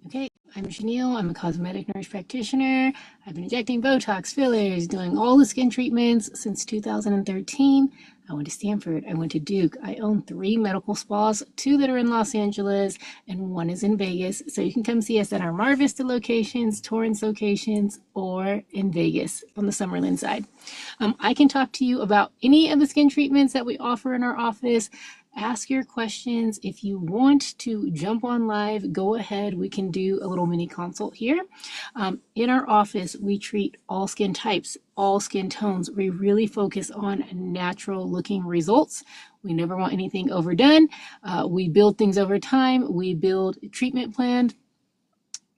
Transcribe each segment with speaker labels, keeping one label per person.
Speaker 1: Okay, I'm Ginille. I'm a cosmetic nurse practitioner. I've been injecting Botox, fillers, doing all the skin treatments since 2013. I went to Stanford. I went to Duke. I own 3 medical spas, 2 that are in Los Angeles, and 1 is in Vegas. So you can come see us at our Mar Vista locations, Torrance locations, or in Vegas on the Summerlin side. I can talk to you about any of the skin treatments that we offer in our office. Ask your questions. If you want to jump on live, go ahead. We can do a little mini consult here. In our office, we treat all skin types, all skin tones. We really focus on natural looking results. We never want anything overdone. We build things over time. We build treatment plans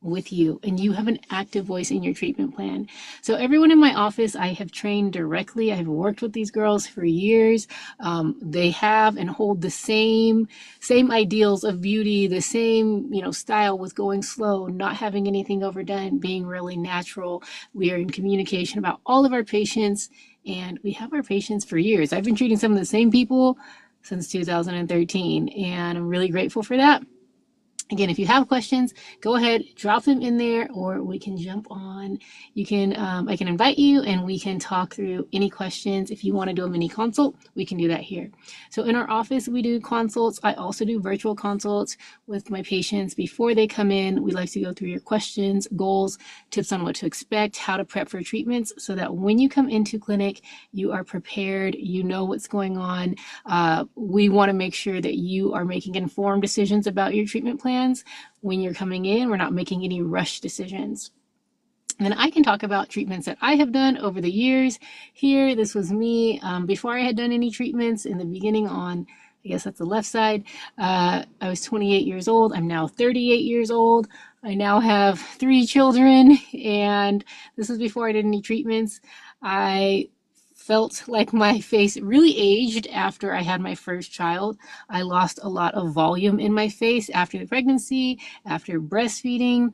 Speaker 1: with you, and you have an active voice in your treatment plan. So everyone in my office, I have trained directly. I have worked with these girls for years. They have and hold the same ideals of beauty, the same style with going slow, not having anything overdone, being really natural. We are in communication about all of our patients, and we have our patients for years. I've been treating some of the same people since 2013, and I'm really grateful for that. Again, if you have questions, go ahead, drop them in there, or we can jump on. You can, I can invite you and we can talk through any questions. If you want to do a mini consult, we can do that here. So in our office, we do consults. I also do virtual consults with my patients before they come in. We like to go through your questions, goals, tips on what to expect, how to prep for treatments, so that when you come into clinic, you are prepared, you know what's going on. We want to make sure that you are making informed decisions about your treatment plan. When you're coming in, we're not making any rush decisions. And then I can talk about treatments that I have done over the years. Here, this was me before I had done any treatments. In the beginning on, I guess that's the left side, I was 28 years old. I'm now 38 years old. I now have 3 children, and this was before I did any treatments. I felt like my face really aged after I had my first child. I lost a lot of volume in my face after the pregnancy, after breastfeeding.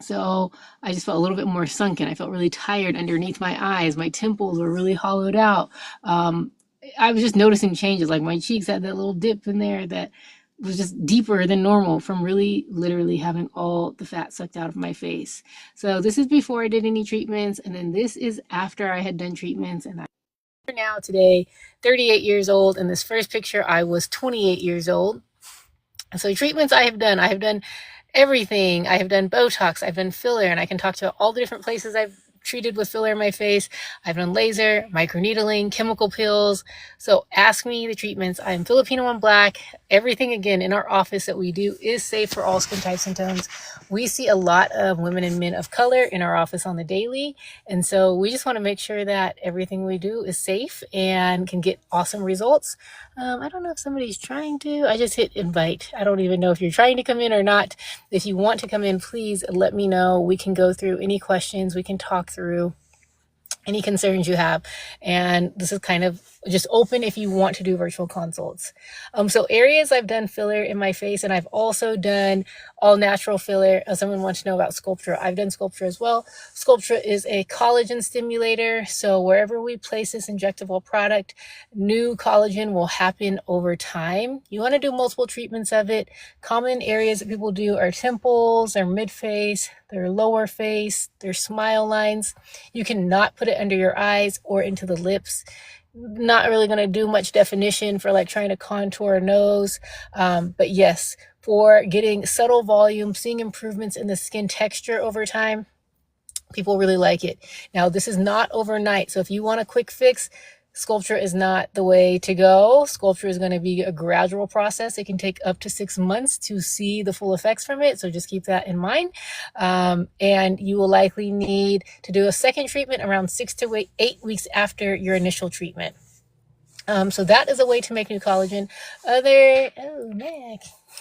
Speaker 1: So I just felt a little bit more sunken. I felt really tired underneath my eyes. My temples were really hollowed out. I was just noticing changes, like my cheeks had that little dip in there that was just deeper than normal from really literally having all the fat sucked out of my face. So this is before I did any treatments, and then this is after I had done treatments. And I'm now today 38 years old. In this first picture, I was 28 years old. So treatments I have done everything. I have done Botox, I've done filler, and I can talk to all the different places I've treated with filler in my face. I've done laser, microneedling, chemical peels. So ask me the treatments. I'm Filipino and Black. Everything, again, in our office that we do is safe for all skin types and tones. We see a lot of women and men of color in our office on the daily. And so we just want to make sure that everything we do is safe and can get awesome results. I don't know if somebody's trying to. I just hit invite. I don't even know if you're trying to come in or not. If you want to come in, please let me know. We can go through any questions. We can talk through any concerns you have. And this is kind of just open if you want to do virtual consults. So areas I've done filler in my face, and I've also done all natural filler. Someone wants to know about Sculptra. I've done Sculptra as well. Sculptra is a collagen stimulator. So wherever we place this injectable product, new collagen will happen over time. You want to do multiple treatments of it. Common areas that people do are temples, their mid-face, their lower face, their smile lines. You cannot put it under your eyes or into the lips. Not really going to do much definition for like trying to contour a nose. But yes, for getting subtle volume, seeing improvements in the skin texture over time, people really like it. Now, this is not overnight. So if you want a quick fix, Sculptra is not the way to go. Sculptra is going to be a gradual process. It can take up to 6 months to see the full effects from it. So just keep that in mind. And you will likely need to do a second treatment around 6 to 8 weeks after your initial treatment. So that is a way to make new collagen.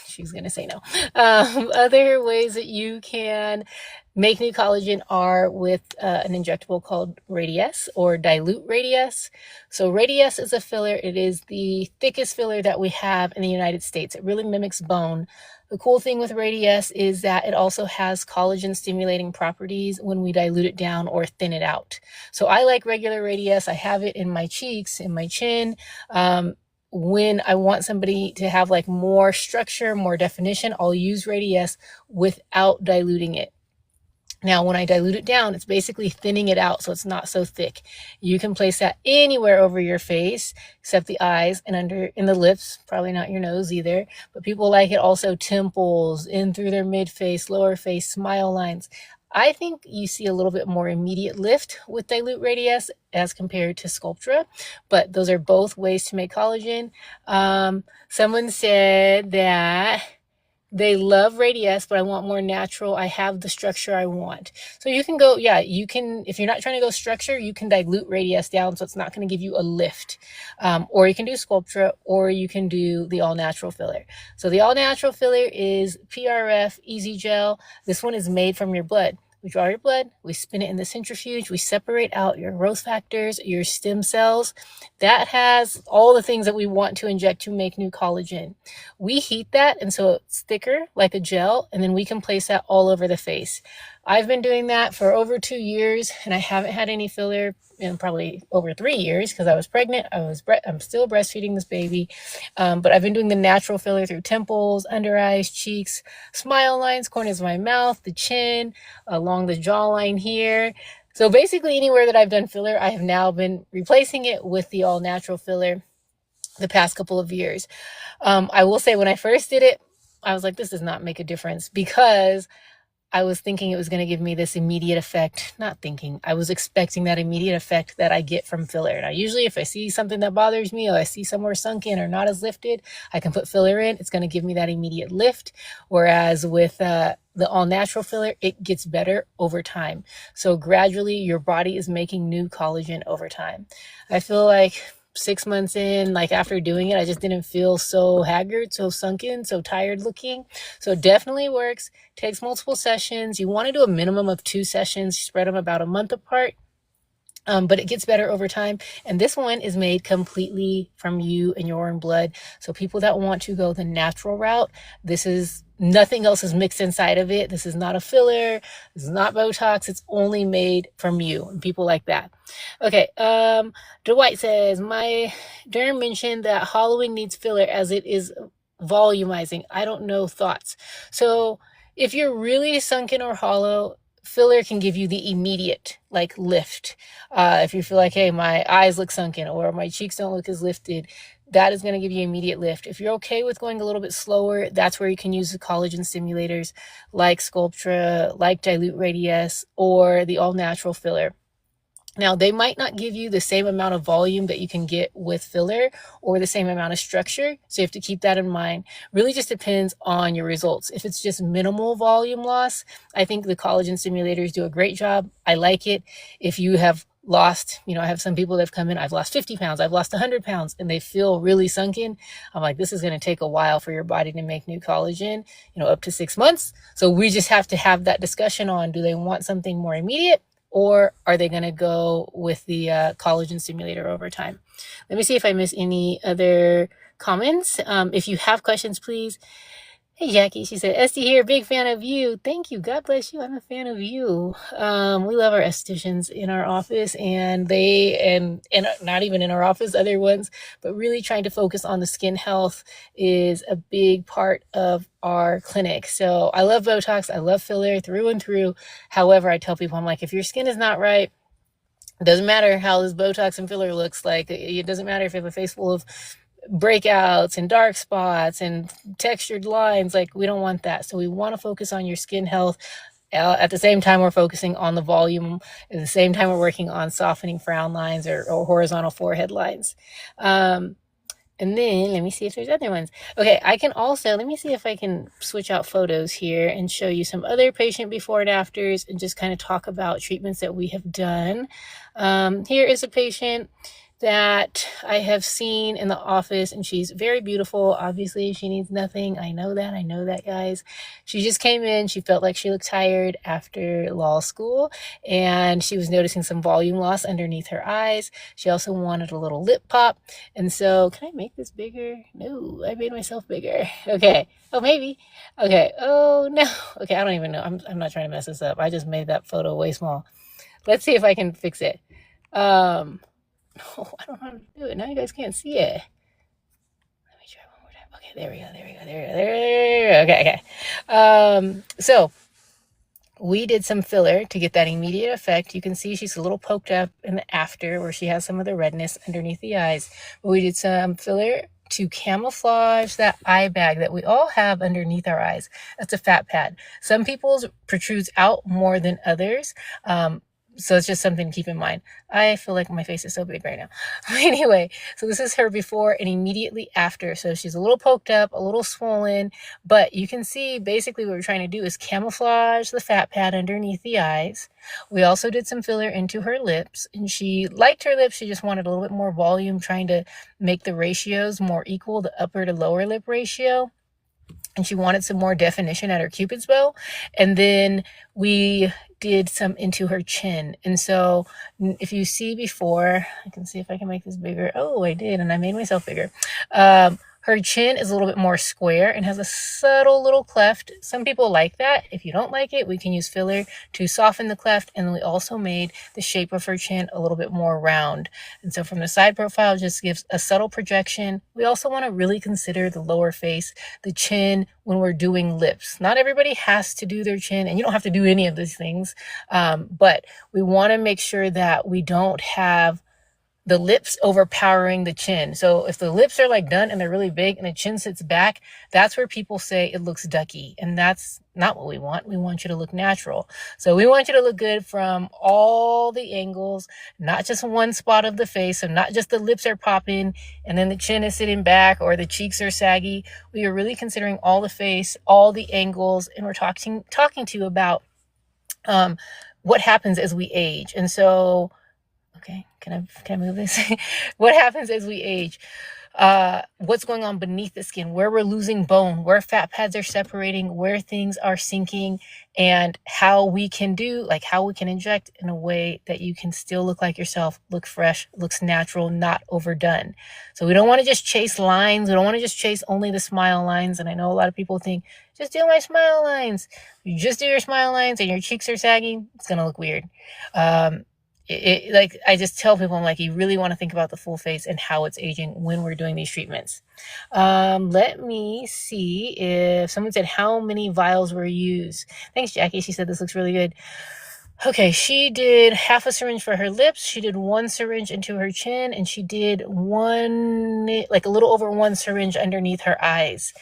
Speaker 1: She's going to say no. Other ways that you can make new collagen are with an injectable called Radiesse or dilute Radiesse. So Radiesse is a filler. It is the thickest filler that we have in the United States. It really mimics bone. The cool thing with Radiesse is that it also has collagen stimulating properties when we dilute it down or thin it out. So I like regular Radiesse. I have it in my cheeks, in my chin. when I want somebody to have like more structure, more definition, I'll use Radiesse without diluting it. Now, when I dilute it down, it's basically thinning it out so it's not so thick. You can place that anywhere over your face except the eyes and under in the lips, probably not your nose either. But people like it also temples, in through their mid face, lower face, smile lines. I think you see a little bit more immediate lift with dilute Radiesse as compared to Sculptra, but those are both ways to make collagen. Someone said that they love Radiesse, but I want more natural. I have the structure I want. So you can go, yeah, you can, if you're not trying to go structure, you can dilute Radiesse down so it's not going to give you a lift. Or you can do Sculptra, or you can do the all natural filler. So the all natural filler is PRF Easy Gel. This one is made from your blood. We draw your blood, we spin it in the centrifuge, we separate out your growth factors, your stem cells. That has all the things that we want to inject to make new collagen. We heat that, and so it's thicker like a gel, and then we can place that all over the face. I've been doing that for over 2 years, and I haven't had any filler in probably over 3 years because I was pregnant. I'm still breastfeeding this baby, but I've been doing the natural filler through temples, under eyes, cheeks, smile lines, corners of my mouth, the chin, along the jawline here. So basically anywhere that I've done filler, I have now been replacing it with the all natural filler the past couple of years. I will say when I first did it, I was like, this does not make a difference, because I was thinking it was going to give me this immediate effect. Not thinking, I was expecting that immediate effect that I get from filler. Now, usually if I see something that bothers me, or I see somewhere sunken or not as lifted, I can put filler in. It's going to give me that immediate lift. Whereas with the all natural filler, it gets better over time. So gradually your body is making new collagen over time. I feel like 6 months in, like after doing it, I just didn't feel so haggard, so sunken, so tired looking. So it definitely works. Takes multiple sessions. You want to do a minimum of 2 sessions, spread them about a month apart. But it gets better over time. And this one is made completely from you and your own blood. So people that want to go the natural route, this is nothing else is mixed inside of it. This is not a filler. This is not Botox. It's only made from you and people like that. Okay. Dwight says, my derm mentioned that hollowing needs filler as it is volumizing. I don't know, thoughts. So if you're really sunken or hollow, filler can give you the immediate like lift. If you feel like, hey, my eyes look sunken or my cheeks don't look as lifted, that is going to give you immediate lift. If you're okay with going a little bit slower, that's where you can use the collagen stimulators like Sculptra, like Dilute Radiesse, or the all natural filler. Now, they might not give you the same amount of volume that you can get with filler or the same amount of structure. So you have to keep that in mind. Really just depends on your results. If it's just minimal volume loss, I think the collagen stimulators do a great job. I like it. If you have lost, I have some people that have come in, I've lost 50 pounds, I've lost 100 pounds, and they feel really sunken. I'm like, this is going to take a while for your body to make new collagen, up to 6 months. So we just have to have that discussion on, do they want something more immediate? Or are they going to go with the collagen stimulator over time? Let me see if I miss any other comments. If you have questions, please. Hey, Jackie, she said, Esty here, big fan of you. Thank you. God bless you. I'm a fan of you. We love our estheticians in our office, and not even in our office, other ones, but really trying to focus on the skin health is a big part of our clinic. So I love Botox. I love filler through and through. However, I tell people, I'm like, if your skin is not right, it doesn't matter how this Botox and filler looks like. It doesn't matter if you have a face full of breakouts and dark spots and textured lines. Like, we don't want that. So we want to focus on your skin health. At the same time, we're focusing on the volume. At the same time, we're working on softening frown lines or horizontal forehead lines. And then let me see if there's other ones. Okay, let me see if I can switch out photos here and show you some other patient before and afters and just kind of talk about treatments that we have done. Here is a patient that I have seen in the office, and she's very beautiful. Obviously, she needs nothing. I know that, guys. She just came in. She felt like she looked tired after law school, and she was noticing some volume loss underneath her eyes. She also wanted a little lip pop. And so, can I make this bigger? No, I made myself bigger. Okay. Oh, maybe. Okay. Oh, no. Okay, I don't even know. I'm not trying to mess this up. I just made that photo way small. Let's see if I can fix it. Oh, I don't know how to do it. Now you guys can't see it. Okay, there we go. Okay. So we did some filler to get that immediate effect. You can see she's a little poked up in the after where she has some of the redness underneath the eyes. But we did some filler to camouflage that eye bag that we all have underneath our eyes. That's a fat pad. Some people's protrudes out more than others. So it's just something to keep in mind. I feel like my face is so big right now. Anyway, so this is her before and immediately after. So she's a little poked up, a little swollen, but you can see basically what we're trying to do is camouflage the fat pad underneath the eyes. We also did some filler into her lips, and she liked her lips. She just wanted a little bit more volume, trying to make the ratios more equal, the upper to lower lip ratio. And she wanted some more definition at her Cupid's bow. And then we did some into her chin. And so if you see before, I can see if I can make this bigger. Oh, I did. And I made myself bigger. Her chin is a little bit more square and has a subtle little cleft. Some people like that. If you don't like it, we can use filler to soften the cleft. And then we also made the shape of her chin a little bit more round. And so from the side profile, just gives a subtle projection. We also want to really consider the lower face, the chin, when we're doing lips. Not everybody has to do their chin, and you don't have to do any of these things. But we want to make sure that we don't have the lips overpowering the chin. So if the lips are like done and they're really big and the chin sits back, that's where people say it looks ducky. And that's not what we want. We want you to look natural. So we want you to look good from all the angles, not just one spot of the face. So not just the lips are popping and then the chin is sitting back or the cheeks are saggy. We are really considering all the face, all the angles, and we're talking to you about what happens as we age. And so, okay, can I move this? What happens as we age? What's going on beneath the skin, where we're losing bone, where fat pads are separating, where things are sinking, and how we can inject in a way that you can still look like yourself, look fresh, looks natural, not overdone. So we don't want to just chase lines. We don't want to just chase only the smile lines. And I know a lot of people think, just do my smile lines. You just do your smile lines and your cheeks are saggy, it's going to look weird. Like I just tell people, I'm like, you really want to think about the full face and how it's aging when we're doing these treatments. Let me see if someone said how many vials were used. Thanks, Jackie. She said this looks really good. Okay, she did half a syringe for her lips. She did 1 syringe into her chin, and she did a little over 1 syringe underneath her eyes.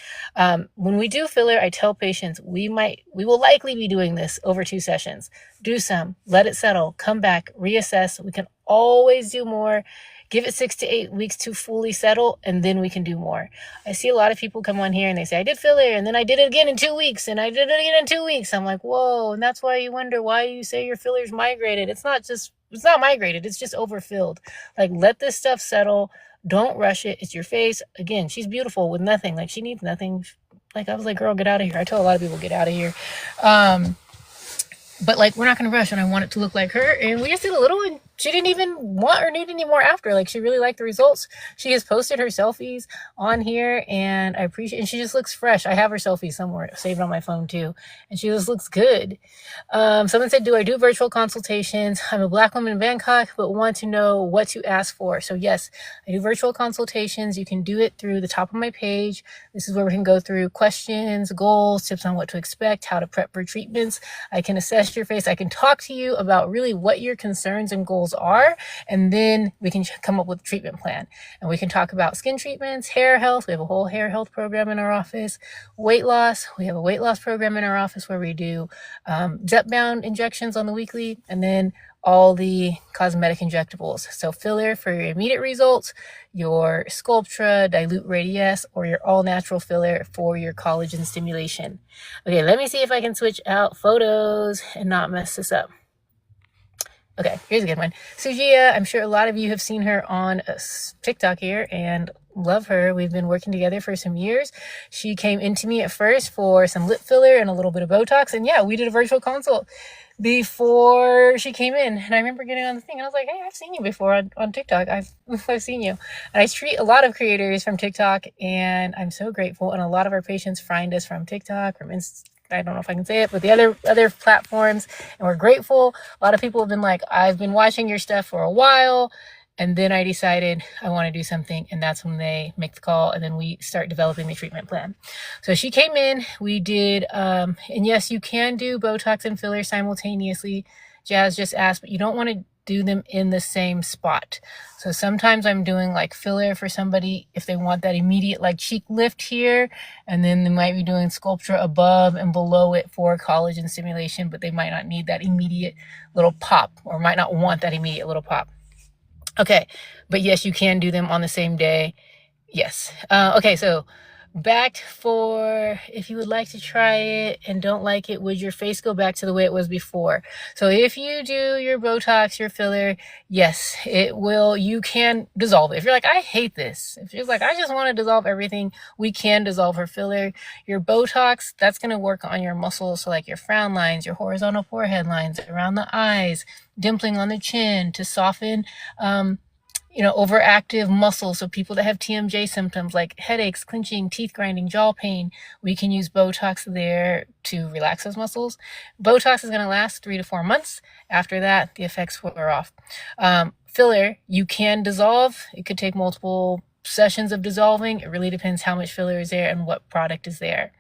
Speaker 1: When we do filler, I tell patients we will likely be doing this over 2 sessions. Do some, let it settle, come back, reassess. We can always do more. Give it 6 to 8 weeks to fully settle, and then we can do more. I see a lot of people come on here and they say, I did filler, and then I did it again in 2 weeks, and I did it again in 2 weeks. I'm like, whoa, and that's why you wonder why you say your filler's migrated. It's not migrated, it's just overfilled. Like, let this stuff settle. Don't rush it. It's your face. Again, she's beautiful with nothing. Like, she needs nothing. Like, I was like, girl, get out of here. I tell a lot of people, get out of here. But like, we're not going to rush, and I want it to look like her. And we just did a little, and she didn't even want or need any more after. Like, she really liked the results. She has posted her selfies on here, and I appreciate, and she just looks fresh. I have her selfie somewhere saved on my phone too. And she just looks good. Someone said, do I do virtual consultations? I'm a Black woman in Bangkok, but want to know what to ask for. So yes, I do virtual consultations. You can do it through the top of my page. This is where we can go through questions, goals, tips on what to expect, how to prep for treatments. I can assess your face. I can talk to you about really what your concerns and goals are, and then we can come up with a treatment plan. And we can talk about skin treatments, hair health. We have a whole hair health program in our office. Weight loss. We have a weight loss program in our office where we do Zepbound injections on the weekly, and then all the cosmetic injectables. So filler for your immediate results, your Sculptra, dilute Radiesse, or your all-natural filler for your collagen stimulation. Okay, let me see if I can switch out photos and not mess this up. Okay, here's a good one. Sujia, I'm sure a lot of you have seen her on TikTok here and love her. We've been working together for some years. She came into me at first for some lip filler and a little bit of Botox. And yeah, we did a virtual consult before she came in. And I remember getting on the thing and I was like, hey, I've seen you before on TikTok. I've seen you. And I treat a lot of creators from TikTok, and I'm so grateful. And a lot of our patients find us from TikTok, from I don't know if I can say it, but the other platforms, and we're grateful. A lot of people have been like, I've been watching your stuff for a while, And then I decided I want to do something, and that's when they make the call, and then we start developing the treatment plan. So she came in, we did, and yes, you can do Botox and filler simultaneously. Jazz just asked, but you don't want to do them in the same spot. So sometimes I'm doing like filler for somebody if they want that immediate like cheek lift here, and then they might be doing Sculptra above and below it for collagen stimulation, but they might not need that immediate little pop, or might not want that immediate little pop. Okay, but yes, you can do them on the same day. Yes. Okay, so back for if you would like to try it and don't like it, would your face go back to the way it was before? So if you do your Botox, your filler, yes, it will. You can dissolve it. If you're like, I hate this. If you're like, I just want to dissolve everything, we can dissolve her filler. Your Botox, that's going to work on your muscles. So like your frown lines, your horizontal forehead lines, around the eyes, dimpling on the chin to soften, overactive muscles. So people that have TMJ symptoms like headaches, clenching, teeth grinding, jaw pain, we can use Botox there to relax those muscles. Botox is going to last 3 to 4 months. After that, the effects wear off. Filler, you can dissolve. It could take multiple sessions of dissolving. It really depends how much filler is there and what product is there.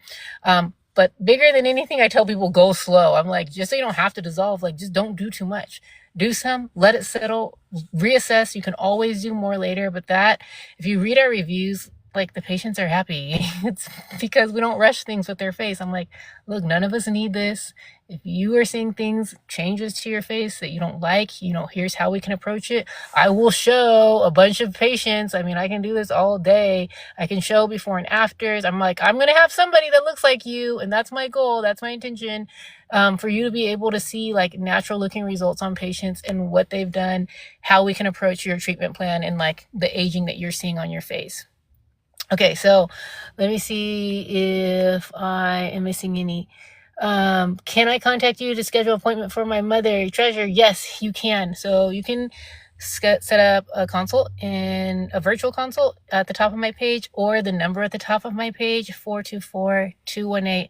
Speaker 1: But bigger than anything, I tell people go slow. I'm like, just so you don't have to dissolve, like just don't do too much. Do some, let it settle, reassess. You can always do more later, but that, if you read our reviews, like the patients are happy. It's because we don't rush things with their face. I'm like, look, none of us need this. If you are seeing things, changes to your face that you don't like, here's how we can approach it. I will show a bunch of patients. I mean, I can do this all day. I can show before and afters. I'm like, I'm going to have somebody that looks like you. And that's my goal. That's my intention, for you to be able to see like natural looking results on patients and what they've done, how we can approach your treatment plan and like the aging that you're seeing on your face. Okay, so let me see if I am missing any. Can I contact you to schedule an appointment for my mother, Treasure? Yes, you can. So you can set up a consult, and a virtual consult at the top of my page, or the number at the top of my page, 424-218-4023.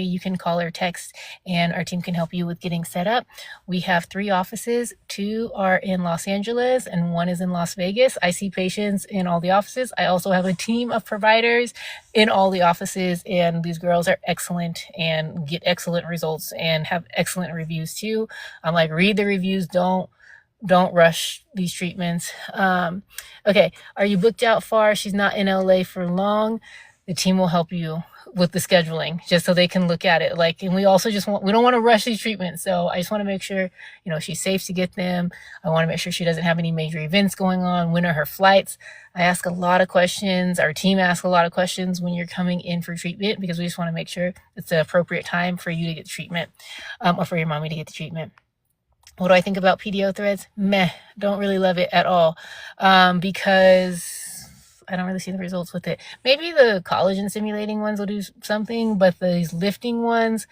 Speaker 1: You can call or text, and our team can help you with getting set up. We have 3 offices. 2 are in Los Angeles and 1 is in Las Vegas. I see patients in all the offices. I also have a team of providers in all the offices, and these girls are excellent and get excellent results and have excellent reviews too. I'm like, read the reviews. Don't rush these treatments. Okay, are you booked out far? She's not in LA for long. The team will help you with the scheduling, just so they can look at it. And we also we don't want to rush these treatments. So I just want to make sure, she's safe to get them. I want to make sure she doesn't have any major events going on. When are her flights? I ask a lot of questions. Our team asks a lot of questions when you're coming in for treatment, because we just want to make sure it's the appropriate time for you to get the treatment, or for your mommy to get the treatment. What do I think about PDO threads? Meh, don't really love it at all, because I don't really see the results with it. Maybe the collagen stimulating ones will do something, but these lifting ones,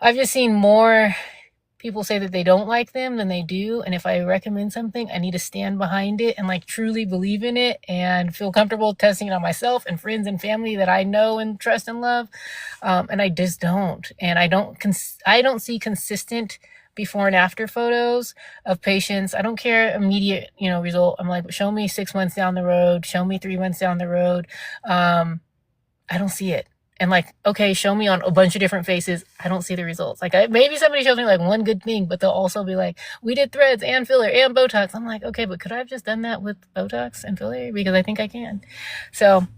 Speaker 1: I've just seen more people say that they don't like them than they do. And if I recommend something, I need to stand behind it and truly believe in it and feel comfortable testing it on myself and friends and family that I know and trust and love. And I just don't. And I don't see consistent before and after photos of patients. I don't care immediate, result. I'm like, show me 6 months down the road, show me 3 months down the road. I don't see it. And okay, show me on a bunch of different faces. I don't see the results. Maybe somebody shows me one good thing, but they'll also be like, we did threads and filler and Botox. I'm like, okay, but could I have just done that with Botox and filler? Because I think I can. So,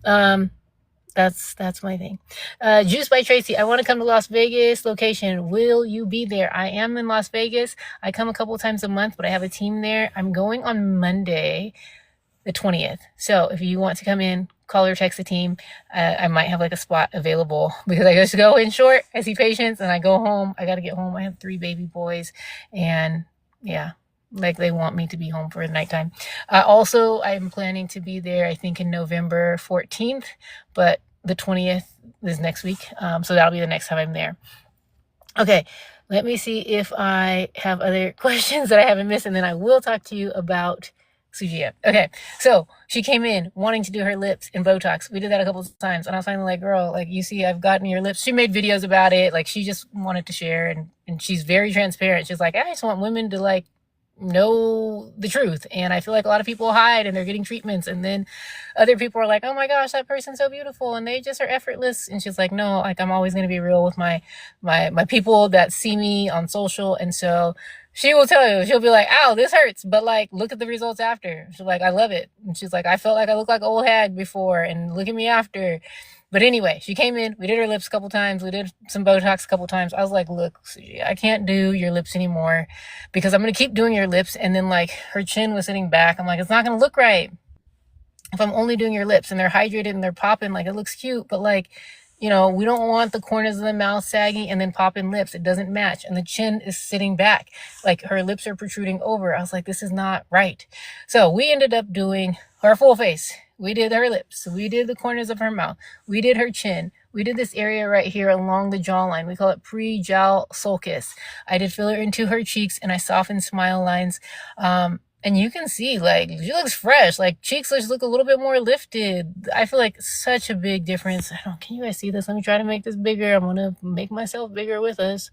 Speaker 1: that's my thing. Juice by Tracy. I want to come to Las Vegas location. Will you be there? I am in Las Vegas. I come a couple times a month, but I have a team there. I'm going on Monday, the 20th. So if you want to come in, call or text the team. I might have a spot available, because I just go in short. I see patients and I go home. I got to get home. I have 3 baby boys, and yeah. They want me to be home for the nighttime. Also, I'm planning to be there, I think, in November 14th, but the 20th is next week. So that'll be the next time I'm there. Okay, let me see if I have other questions that I haven't missed, and then I will talk to you about Sujia. Okay, so she came in wanting to do her lips in Botox. We did that a couple of times, and I was finally like, girl, you see, I've gotten your lips. She made videos about it. She just wanted to share, and she's very transparent. She's like, I just want women to know the truth. And I feel like a lot of people hide and they're getting treatments, and then other people are like, oh my gosh, that person's so beautiful and they just are effortless. And she's like, no, like I'm always going to be real with my people that see me on social. And so she will tell you, she'll be like, ow, this hurts, but like look at the results after. She's like, I love it. And she's like, I felt like I looked like an old hag before, and look at me after. But anyway, she came in, we did her lips a couple times, we did some Botox a couple times. I was like, look, Suji, I can't do your lips anymore because I'm going to keep doing your lips. And then like her chin was sitting back. I'm like, it's not going to look right if I'm only doing your lips and they're hydrated and they're popping. Like, it looks cute, but like, you know, we don't want the corners of the mouth sagging and then popping lips. It doesn't match. And the chin is sitting back. Like her lips are protruding over. I was like, this is not right. So we ended up doing her full face. We did her lips. We did the corners of her mouth. We did her chin. We did this area right here along the jawline. We call it pre-jowl sulcus. I did filler into her cheeks and I softened smile lines. And you can see, like, she looks fresh. Like, cheeks just look a little bit more lifted. I feel like such a big difference. Can you guys see this? Let me try to make this bigger. I'm going to make myself bigger with us.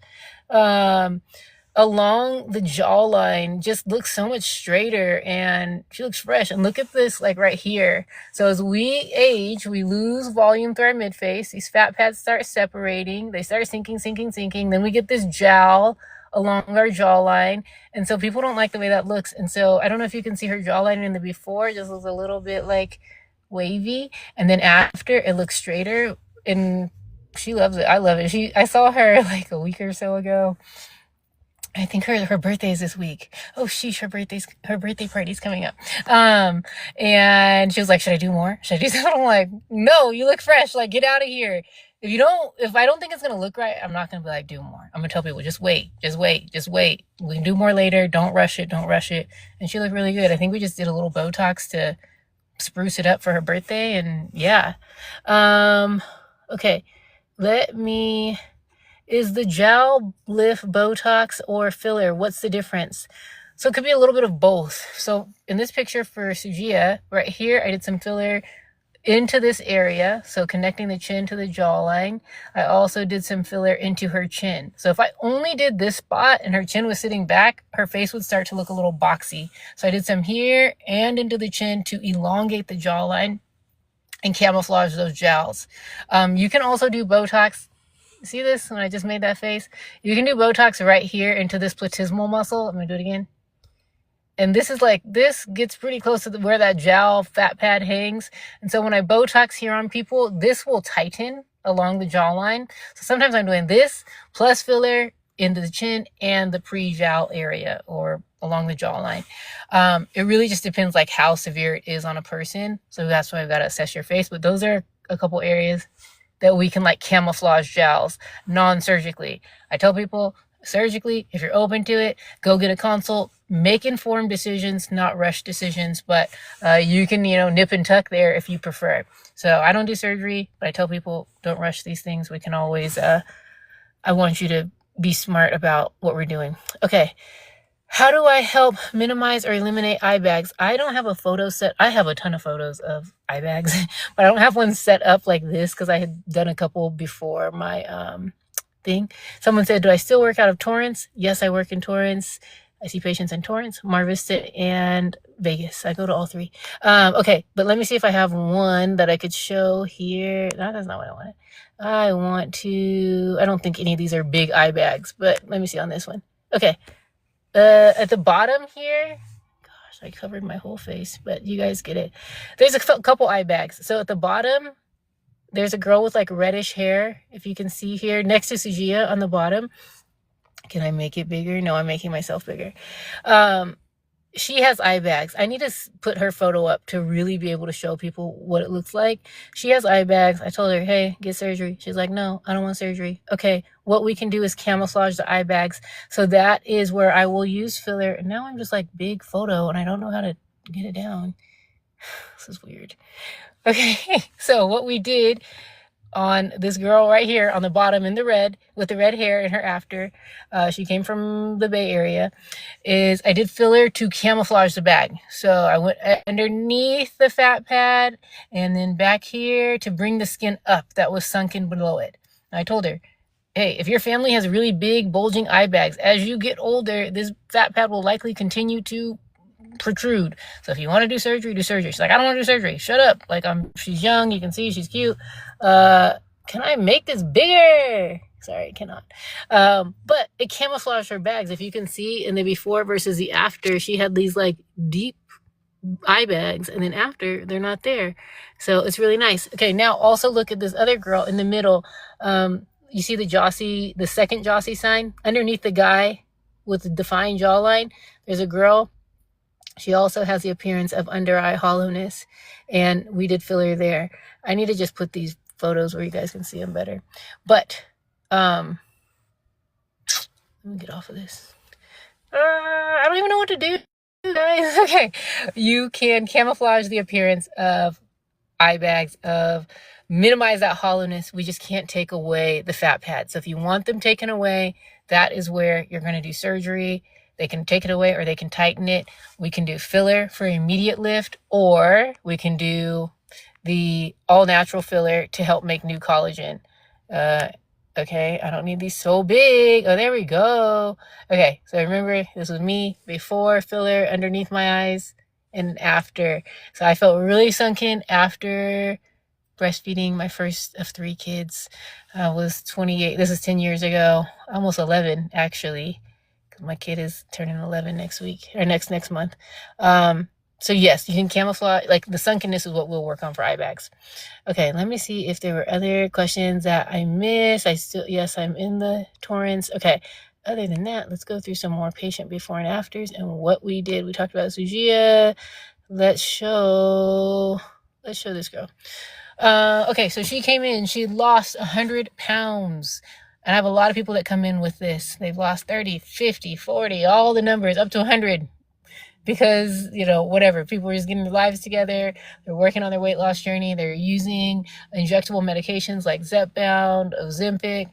Speaker 1: Along the jawline just looks so much straighter and she looks fresh. And look at this, like right here. So as we age, we lose volume through our midface. These fat pads start separating. They start sinking. Then we get this jowl along our jawline. And so people don't like the way that looks. And so I don't know if you can see her jawline in the before. It just looks a little bit like wavy. And then after, it looks straighter. And she loves it. I love it. I saw her like a week or so ago. I think her birthday is this week. Oh, sheesh, her birthday party's coming up. And she was like, should I do more? Should I do something? I'm like, no, you look fresh. Like, get out of here. If I don't think it's going to look right, I'm not going to be like, do more. I'm going to tell people, just wait. We can do more later. Don't rush it. And she looked really good. I think we just did a little Botox to spruce it up for her birthday. And yeah. Okay. Is the gel lift Botox or filler? What's the difference? So it could be a little bit of both. So in this picture for Sujia, right here, I did some filler into this area, so connecting the chin to the jawline. I also did some filler into her chin. So if I only did this spot and her chin was sitting back, her face would start to look a little boxy. So I did some here and into the chin to elongate the jawline and camouflage those jowls. You can also do Botox. See this when I just made that face? You can do Botox right here into this platysmal muscle. I'm gonna do it again. And this gets pretty close to where that jowl fat pad hangs. And so when I Botox here on people, this will tighten along the jawline. So sometimes I'm doing this plus filler into the chin and the pre-jowl area or along the jawline. It really just depends like how severe it is on a person. So that's why I've got to assess your face. But those are a couple areas that we can like camouflage jowls non-surgically. I tell people surgically, if you're open to it, go get a consult, make informed decisions, not rush decisions, but you can, nip and tuck there if you prefer. So I don't do surgery, but I tell people don't rush these things. We can always, I want you to be smart about what we're doing. Okay. How do I help minimize or eliminate eye bags? I don't have a photo set. I have a ton of photos of eye bags, but I don't have one set up like this because I had done a couple before my thing. Someone said, do I still work out of Torrance? Yes, I work in Torrance. I see patients in Torrance, Mar Vista, and Vegas. I go to all three. Okay, but let me see if I have one that I could show here. No, that's not what I wanted. I don't think any of these are big eye bags, but let me see on this one. Okay. At the bottom here, gosh, I covered my whole face, but you guys get it. There's a couple eye bags. So at the bottom, there's a girl with like reddish hair. If you can see here next to Sujia on the bottom. Can I make it bigger? No, I'm making myself bigger. She has eye bags. I need to put her photo up to really be able to show people what it looks like. She has eye bags. I told her, hey, get surgery. She's like, no, I don't want surgery. Okay, what we can do is camouflage the eye bags. So that is where I will use filler. And now I'm just like big photo and I don't know how to get it down. This is weird. Okay, so what we did on this girl right here on the bottom in the red with the red hair in her after, she came from the Bay Area, is I did filler to camouflage the bag. So I went underneath the fat pad and then back here to bring the skin up that was sunken below it. And I told her, hey, if your family has really big bulging eye bags, as you get older, this fat pad will likely continue to protrude. So if you want to do surgery, do surgery. She's like, I don't want to do surgery. Shut up. Like, she's young. You can see she's cute. Can I make this bigger? Sorry, I cannot. But it camouflaged her bags. If you can see in the before versus the after, she had these like deep eye bags, and then after they're not there. So it's really nice. Okay, now also look at this other girl in the middle. You see the JASI, the second JASI sign underneath the guy with the defined jawline. There's a girl. She also has the appearance of under eye hollowness, and we did filler there. I need to just put these photos where you guys can see them better. But let me get off of this. I don't even know what to do, guys. Okay, you can camouflage the appearance of eye bags, of minimize that hollowness. We just can't take away the fat pad. So if you want them taken away, that is where you're going to do surgery. They can take it away or they can tighten it. We can do filler for immediate lift, or we can do the all natural filler to help make new collagen. Okay, I don't need these so big. Oh, there we go. Okay, so remember, this was me before filler underneath my eyes and after. So I felt really sunken after breastfeeding my first of 3 kids. I was 28. This is 10 years ago, almost 11 actually. My kid is turning 11 next week or next month. So yes, you can camouflage, like the sunkenness is what we'll work on for eye bags. Okay, let me see if there were other questions that I missed. Yes, I'm in the torrents. Okay, other than that, let's go through some more patient before and afters and what we did. We talked about Sujia. Let's show this girl. Okay, so she came in, she lost 100 pounds. And I have a lot of people that come in with this. They've lost 30, 50, 40, all the numbers up to 100 because, whatever. People are just getting their lives together. They're working on their weight loss journey. They're using injectable medications like Zepbound, Ozempic.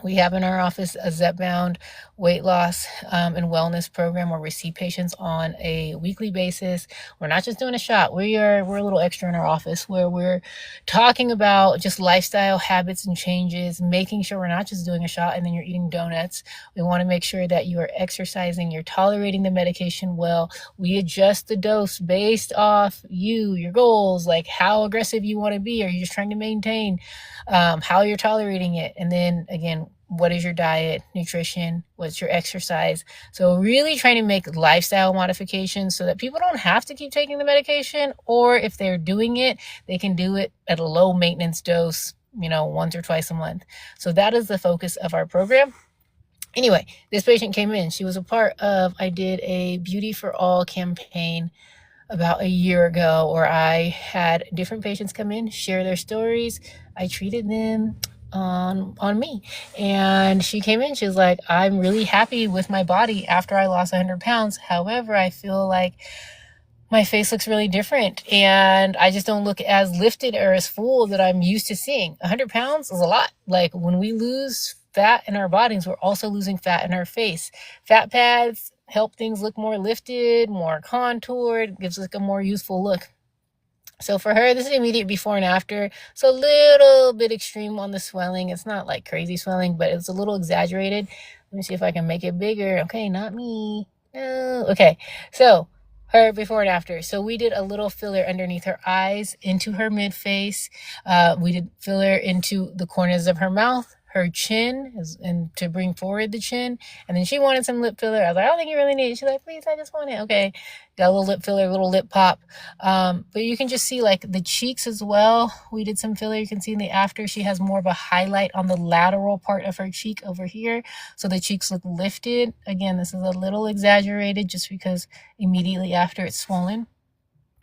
Speaker 1: We have in our office a Zepbound weight loss and wellness program where we see patients on a weekly basis. We're not just doing a shot. We're a little extra in our office where we're talking about just lifestyle habits and changes, making sure we're not just doing a shot and then you're eating donuts. We want to make sure that you are exercising, you're tolerating the medication well. We adjust the dose based off your goals, like how aggressive you want to be. Are you just trying to maintain how you're tolerating it? And then again, what is your diet, nutrition, what's your exercise? So really trying to make lifestyle modifications so that people don't have to keep taking the medication, or if they're doing it, they can do it at a low maintenance dose, once or twice a month. So that is the focus of our program. Anyway, this patient came in. She was a part of, I did a Beauty for All campaign about a year ago where I had different patients come in, share their stories. I treated them on me. And she came in, she was like, I'm really happy with my body after I lost 100 pounds. However, I feel like my face looks really different and I just don't look as lifted or as full that I'm used to seeing. 100 pounds is a lot. Like when we lose fat in our bodies, we're also losing fat in our face. Fat pads help things look more lifted, more contoured, gives us a more youthful look. So for her, this is immediate before and after. So a little bit extreme on the swelling. It's not like crazy swelling, but it's a little exaggerated. Let me see if I can make it bigger. Okay, not me. No. Okay, so her before and after. So we did a little filler underneath her eyes, into her mid face. We did filler into the corners of her mouth, her chin, and to bring forward the chin. And then she wanted some lip filler. I was like, I don't think you really need it. She's like, please, I just want it. Okay, got a little lip filler, a little lip pop. But you can just see like the cheeks as well. We did some filler. You can see in the after, she has more of a highlight on the lateral part of her cheek over here. So the cheeks look lifted. Again, this is a little exaggerated just because immediately after it's swollen.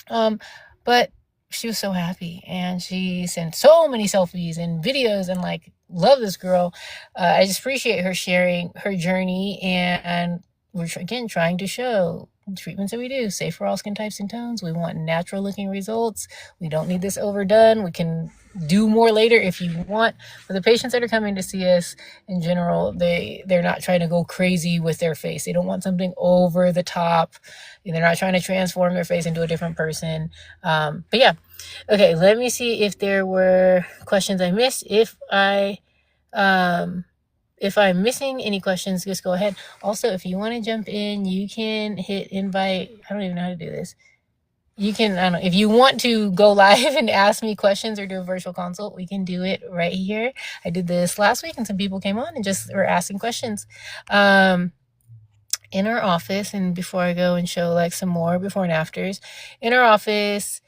Speaker 1: But she was so happy and she sent so many selfies and videos and like, love this girl. I just appreciate her sharing her journey, and we're again trying to show treatments that we do safe for all skin types and tones. We want natural looking results. We don't need this overdone. We can do more later if you want. But the patients that are coming to see us in general, they're not trying to go crazy with their face. They don't want something over the top. They're not trying to transform their face into a different person. But yeah. Okay, let me see if there were questions I missed. If I If I'm missing any questions, just go ahead. Also, if you want to jump in, you can hit invite. I don't even know how to do this. You can, I don't know, if you want to go live and ask me questions or do a virtual consult, we can do it right here. I did this last week and some people came on and just were asking questions. In our office, and before I go and show like some more before and afters, in our office,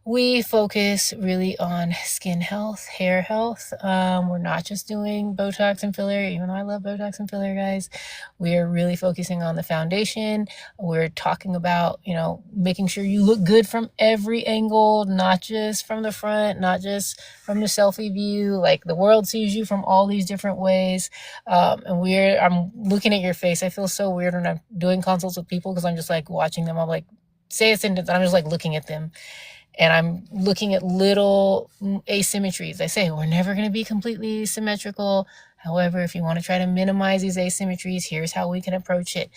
Speaker 1: we focus really on skin health, hair health. We're not just doing Botox and filler, even though I love Botox and filler, guys. We are really focusing on the foundation. We're talking about, making sure you look good from every angle, not just from the front, not just from the selfie view. Like the world sees you from all these different ways. I'm looking at your face. I feel so weird when I'm doing consults with people because I'm just like watching them. I'm like, say a sentence, and I'm just like looking at them. And I'm looking at little asymmetries. I say we're never going to be completely symmetrical. However, if you want to try to minimize these asymmetries, here's how we can approach it.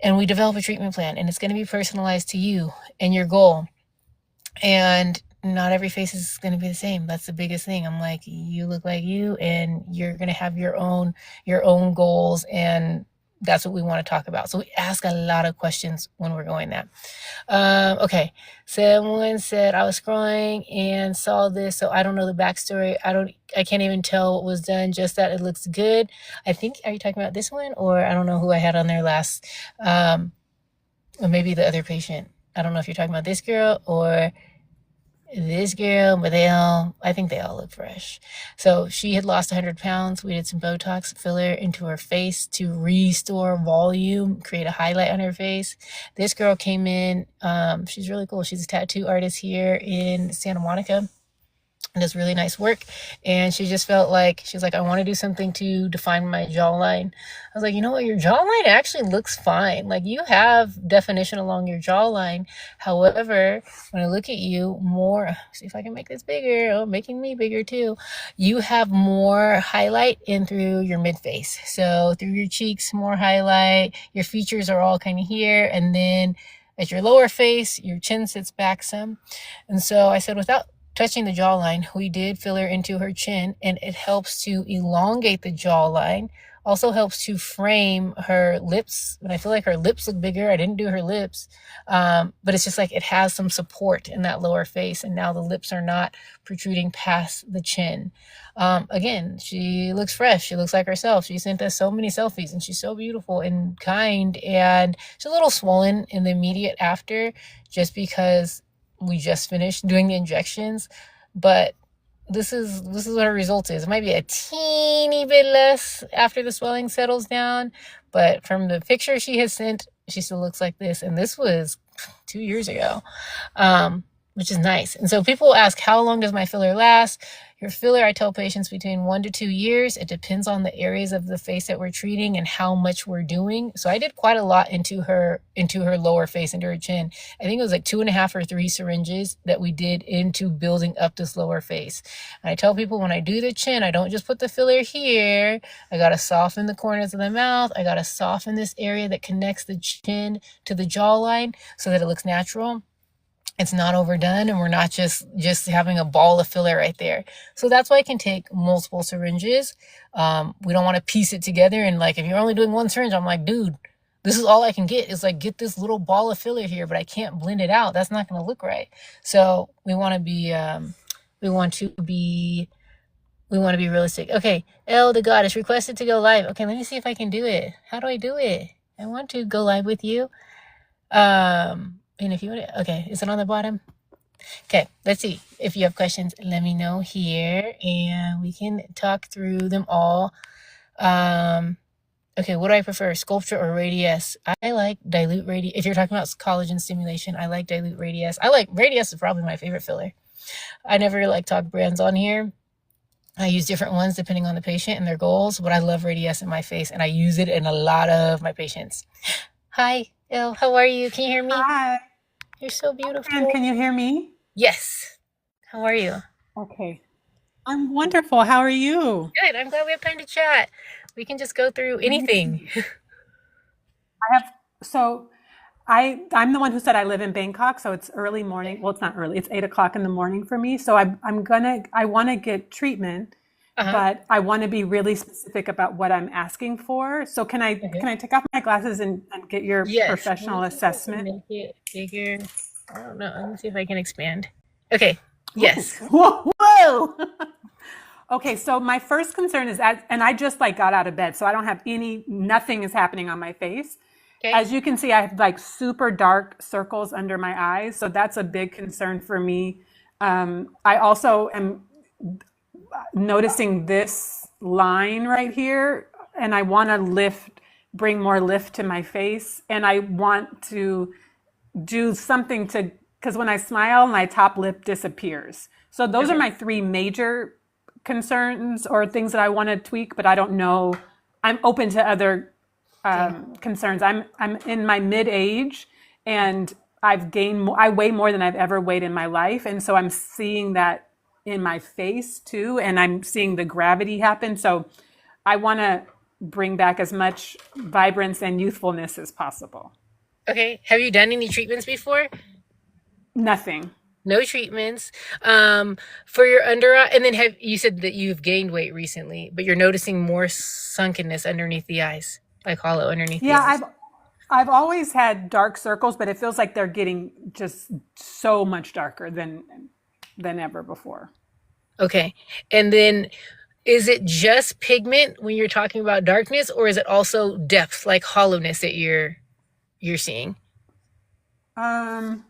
Speaker 1: And we develop a treatment plan, and it's going to be personalized to you and your goal. And not every face is going to be the same. That's the biggest thing. I'm like, you look like you, and you're going to have your own goals, and that's what we want to talk about. So we ask a lot of questions when we're going that. Okay. Someone said I was scrolling and saw this, so I don't know the backstory. I can't even tell what was done, just that it looks good. I think, are you talking about this one? Or I don't know who I had on there last. Or maybe the other patient. I don't know if you're talking about this girl or this girl, but I think they all look fresh. So she had lost 100 pounds. We did some Botox filler into her face to restore volume, create a highlight on her face. This girl came in. She's really cool. She's a tattoo artist here in Santa Monica. Does really nice work, and she just felt like, she's like, I want to do something to define my jawline. I was like, you know what, your jawline actually looks fine. Like, you have definition along your jawline. However, when I look at you more, see if I can make this bigger. Oh, making me bigger too. You have more highlight in through your mid face, so through your cheeks, more highlight. Your features are all kind of here, and then at your lower face, your chin sits back some. And so I said, without touching the jawline, we did filler into her chin, and it helps to elongate the jawline. Also helps to frame her lips. And I feel like her lips look bigger. I didn't do her lips. But it's just like it has some support in that lower face. And now the lips are not protruding past the chin. Again, she looks fresh. She looks like herself. She sent us so many selfies, and she's so beautiful and kind. And she's a little swollen in the immediate after, just because we just finished doing the injections. But this is what her result is. It might be a teeny bit less after the swelling settles down, but from the picture she has sent, she still looks like this. And this was 2 years ago, which is nice. And so people ask, how long does my filler last? Your filler, I tell patients, between 1 to 2 years. It depends on the areas of the face that we're treating and how much we're doing. So I did quite a lot into her lower face, into her chin. I think it was like 2.5 or 3 syringes that we did into building up this lower face. And I tell people, when I do the chin, I don't just put the filler here. I got to soften the corners of the mouth. I got to soften this area that connects the chin to the jawline so that it looks natural. It's not overdone, and we're not just having a ball of filler right there. So that's why it can take multiple syringes. We don't want to piece it together. And like, if you're only doing 1 syringe, I'm like, dude, this is all I can get, is like, get this little ball of filler here, but I can't blend it out. That's not going to look right. So we want to be realistic. Okay. El the Goddess requested to go live. Okay. Let me see if I can do it. How do I do it? I want to go live with you. And if you want to, okay, is it on the bottom? Okay, let's see. If you have questions, let me know here, and we can talk through them all. Okay, what do I prefer, Sculptra or Radiesse? I like dilute Radiesse. If you're talking about collagen stimulation, I like dilute Radiesse. Radiesse is probably my favorite filler. I never like talk brands on here. I use different ones depending on the patient and their goals, but I love Radiesse in my face, and I use it in a lot of my patients. Hi, Elle, how are you? Can you hear me?
Speaker 2: Hi.
Speaker 1: You're so beautiful.
Speaker 2: And can you hear me?
Speaker 1: Yes. How are you?
Speaker 2: Okay. I'm wonderful. How are you?
Speaker 1: Good. I'm glad we have time to chat. We can just go through anything.
Speaker 2: So I'm the one who said I live in Bangkok, so it's early morning. Well, it's not early. It's 8 o'clock in the morning for me. So I want to get treatment,
Speaker 1: Uh-huh.
Speaker 2: but I want to be really specific about what I'm asking for. So can
Speaker 1: Okay.
Speaker 2: I take off my glasses and get your
Speaker 1: Yes. Let
Speaker 2: professional
Speaker 1: me see if I can
Speaker 2: assessment?
Speaker 1: make it bigger. I don't know. Let me see if I can expand. Okay.
Speaker 2: Ooh,
Speaker 1: Yes.
Speaker 2: whoa, whoa. Okay, so my first concern is and I just like got out of bed, so I don't have nothing is happening on my face.
Speaker 1: Okay.
Speaker 2: As you can see, I have like super dark circles under my eyes, so that's a big concern for me. I also am noticing this line right here, and I want to bring more lift to my face, and I want to do something to, because when I smile, my top lip disappears. So those are
Speaker 1: Okay.
Speaker 2: my three major concerns or things that I want to tweak, but I don't know. I'm open to other
Speaker 1: Okay.
Speaker 2: concerns. I'm in my mid age, and I've gained. I weigh more than I've ever weighed in my life, and so I'm seeing that in my face too, and I'm seeing the gravity happen. So I want to bring back as much vibrance and youthfulness as possible.
Speaker 1: Okay. Have you done any treatments before?
Speaker 2: Nothing.
Speaker 1: No treatments. For your under eye, and then have you said that you've gained weight recently, but you're noticing more sunkenness underneath the eyes, like hollow underneath the
Speaker 2: Yeah,
Speaker 1: eyes.
Speaker 2: I've always had dark circles, but it feels like they're getting just so much darker than ever before.
Speaker 1: Okay. And then is it just pigment when you're talking about darkness, or is it also depth, like hollowness that you're seeing?
Speaker 2: Um,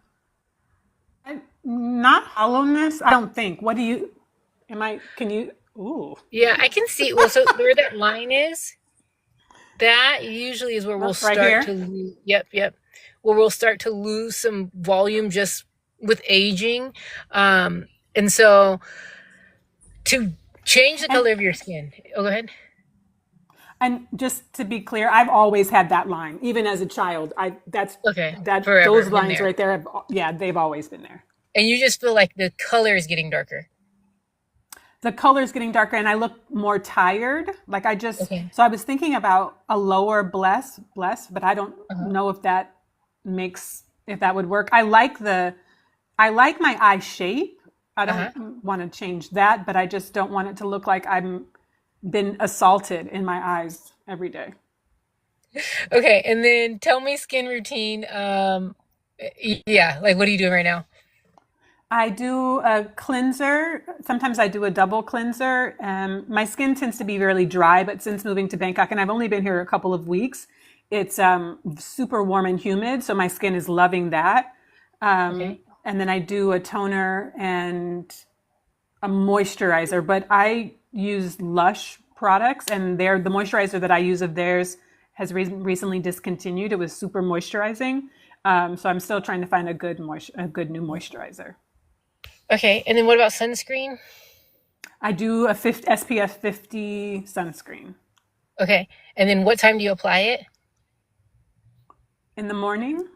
Speaker 2: not hollowness. I don't think. What do you? Am I? Can you? Ooh,
Speaker 1: Yeah, I can see. Well, so where that line is, that usually is where we'll
Speaker 2: right
Speaker 1: start to
Speaker 2: here.
Speaker 1: lose. Yep, yep. Where we'll start to lose some volume just with aging. Um, and so to change the
Speaker 2: And
Speaker 1: color of your skin. Oh, go ahead.
Speaker 2: and just to be clear, I've always had that line, even as a child.
Speaker 1: Okay,
Speaker 2: Those
Speaker 1: forever been
Speaker 2: lines
Speaker 1: there.
Speaker 2: right there. Yeah, they've always been there.
Speaker 1: And you just feel like the color is getting darker.
Speaker 2: The color's getting darker and I look more tired.
Speaker 1: Okay.
Speaker 2: So I was thinking about a lower bless, but I don't
Speaker 1: Uh-huh.
Speaker 2: know if that would work. I like my eye shape. I
Speaker 1: Uh-huh.
Speaker 2: don't want to change that, but I just don't want it to look like I'm been assaulted in my eyes every day.
Speaker 1: Okay, and then tell me skin routine. Yeah, like what are you doing right now?
Speaker 2: I do a cleanser. Sometimes I do a double cleanser. My skin tends to be really dry, but since moving to Bangkok, and I've only been here a couple of weeks, it's super warm and humid, so my skin is loving that.
Speaker 1: Okay.
Speaker 2: And then I do a toner and a moisturizer, but I use Lush products, and the moisturizer that I use of theirs has recently discontinued. It was super moisturizing, so I'm still trying to find a good new moisturizer.
Speaker 1: Okay, and then what about sunscreen?
Speaker 2: I do a 50, SPF 50 sunscreen
Speaker 1: Okay, and then what time do you apply it?
Speaker 2: in the morning.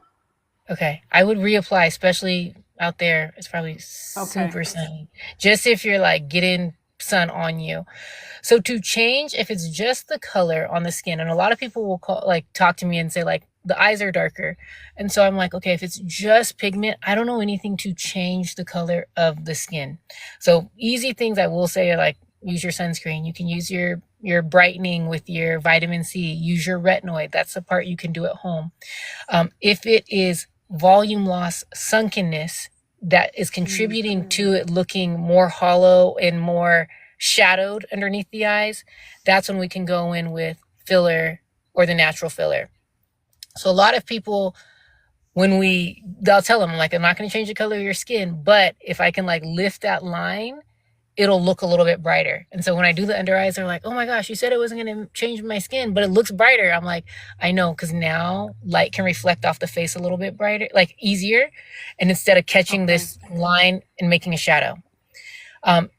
Speaker 1: Okay, I would reapply, especially out there. It's probably
Speaker 2: Okay.
Speaker 1: super sunny. Just if you're like getting sun on you. So to change, if it's just the color on the skin, and a lot of people will talk to me and say like the eyes are darker, and so I'm like, okay, if it's just pigment, I don't know anything to change the color of the skin. So easy things I will say are like use your sunscreen. You can use your brightening with your vitamin C. Use your retinoid. That's the part you can do at home. If it is volume loss, sunkenness that is contributing to it looking more hollow and more shadowed underneath the eyes, that's when we can go in with filler or the natural filler. So a lot of people, they'll tell them like, I'm not going to change the color of your skin, but if I can like lift that line, it'll look a little bit brighter. And so when I do the under eyes, they're like, oh my gosh, you said it wasn't going to change my skin, but it looks brighter. I'm like, I know, because now light can reflect off the face a little bit brighter, like easier. And instead of catching
Speaker 2: Okay.
Speaker 1: this line and making a shadow.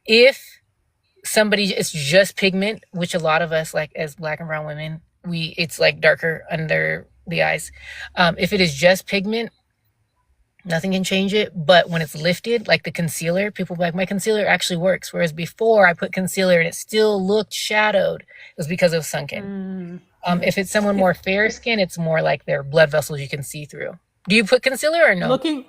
Speaker 1: If somebody, it's just pigment, which a lot of us, like as black and brown women, it's like darker under the eyes. If it is just pigment, nothing can change it. But when it's lifted, like the concealer, people be like, my concealer actually works. Whereas before I put concealer and it still looked shadowed, it was because of sunken. If it's someone more fair skin, it's more like their blood vessels you can see through. Do you put concealer or no?
Speaker 2: Looking,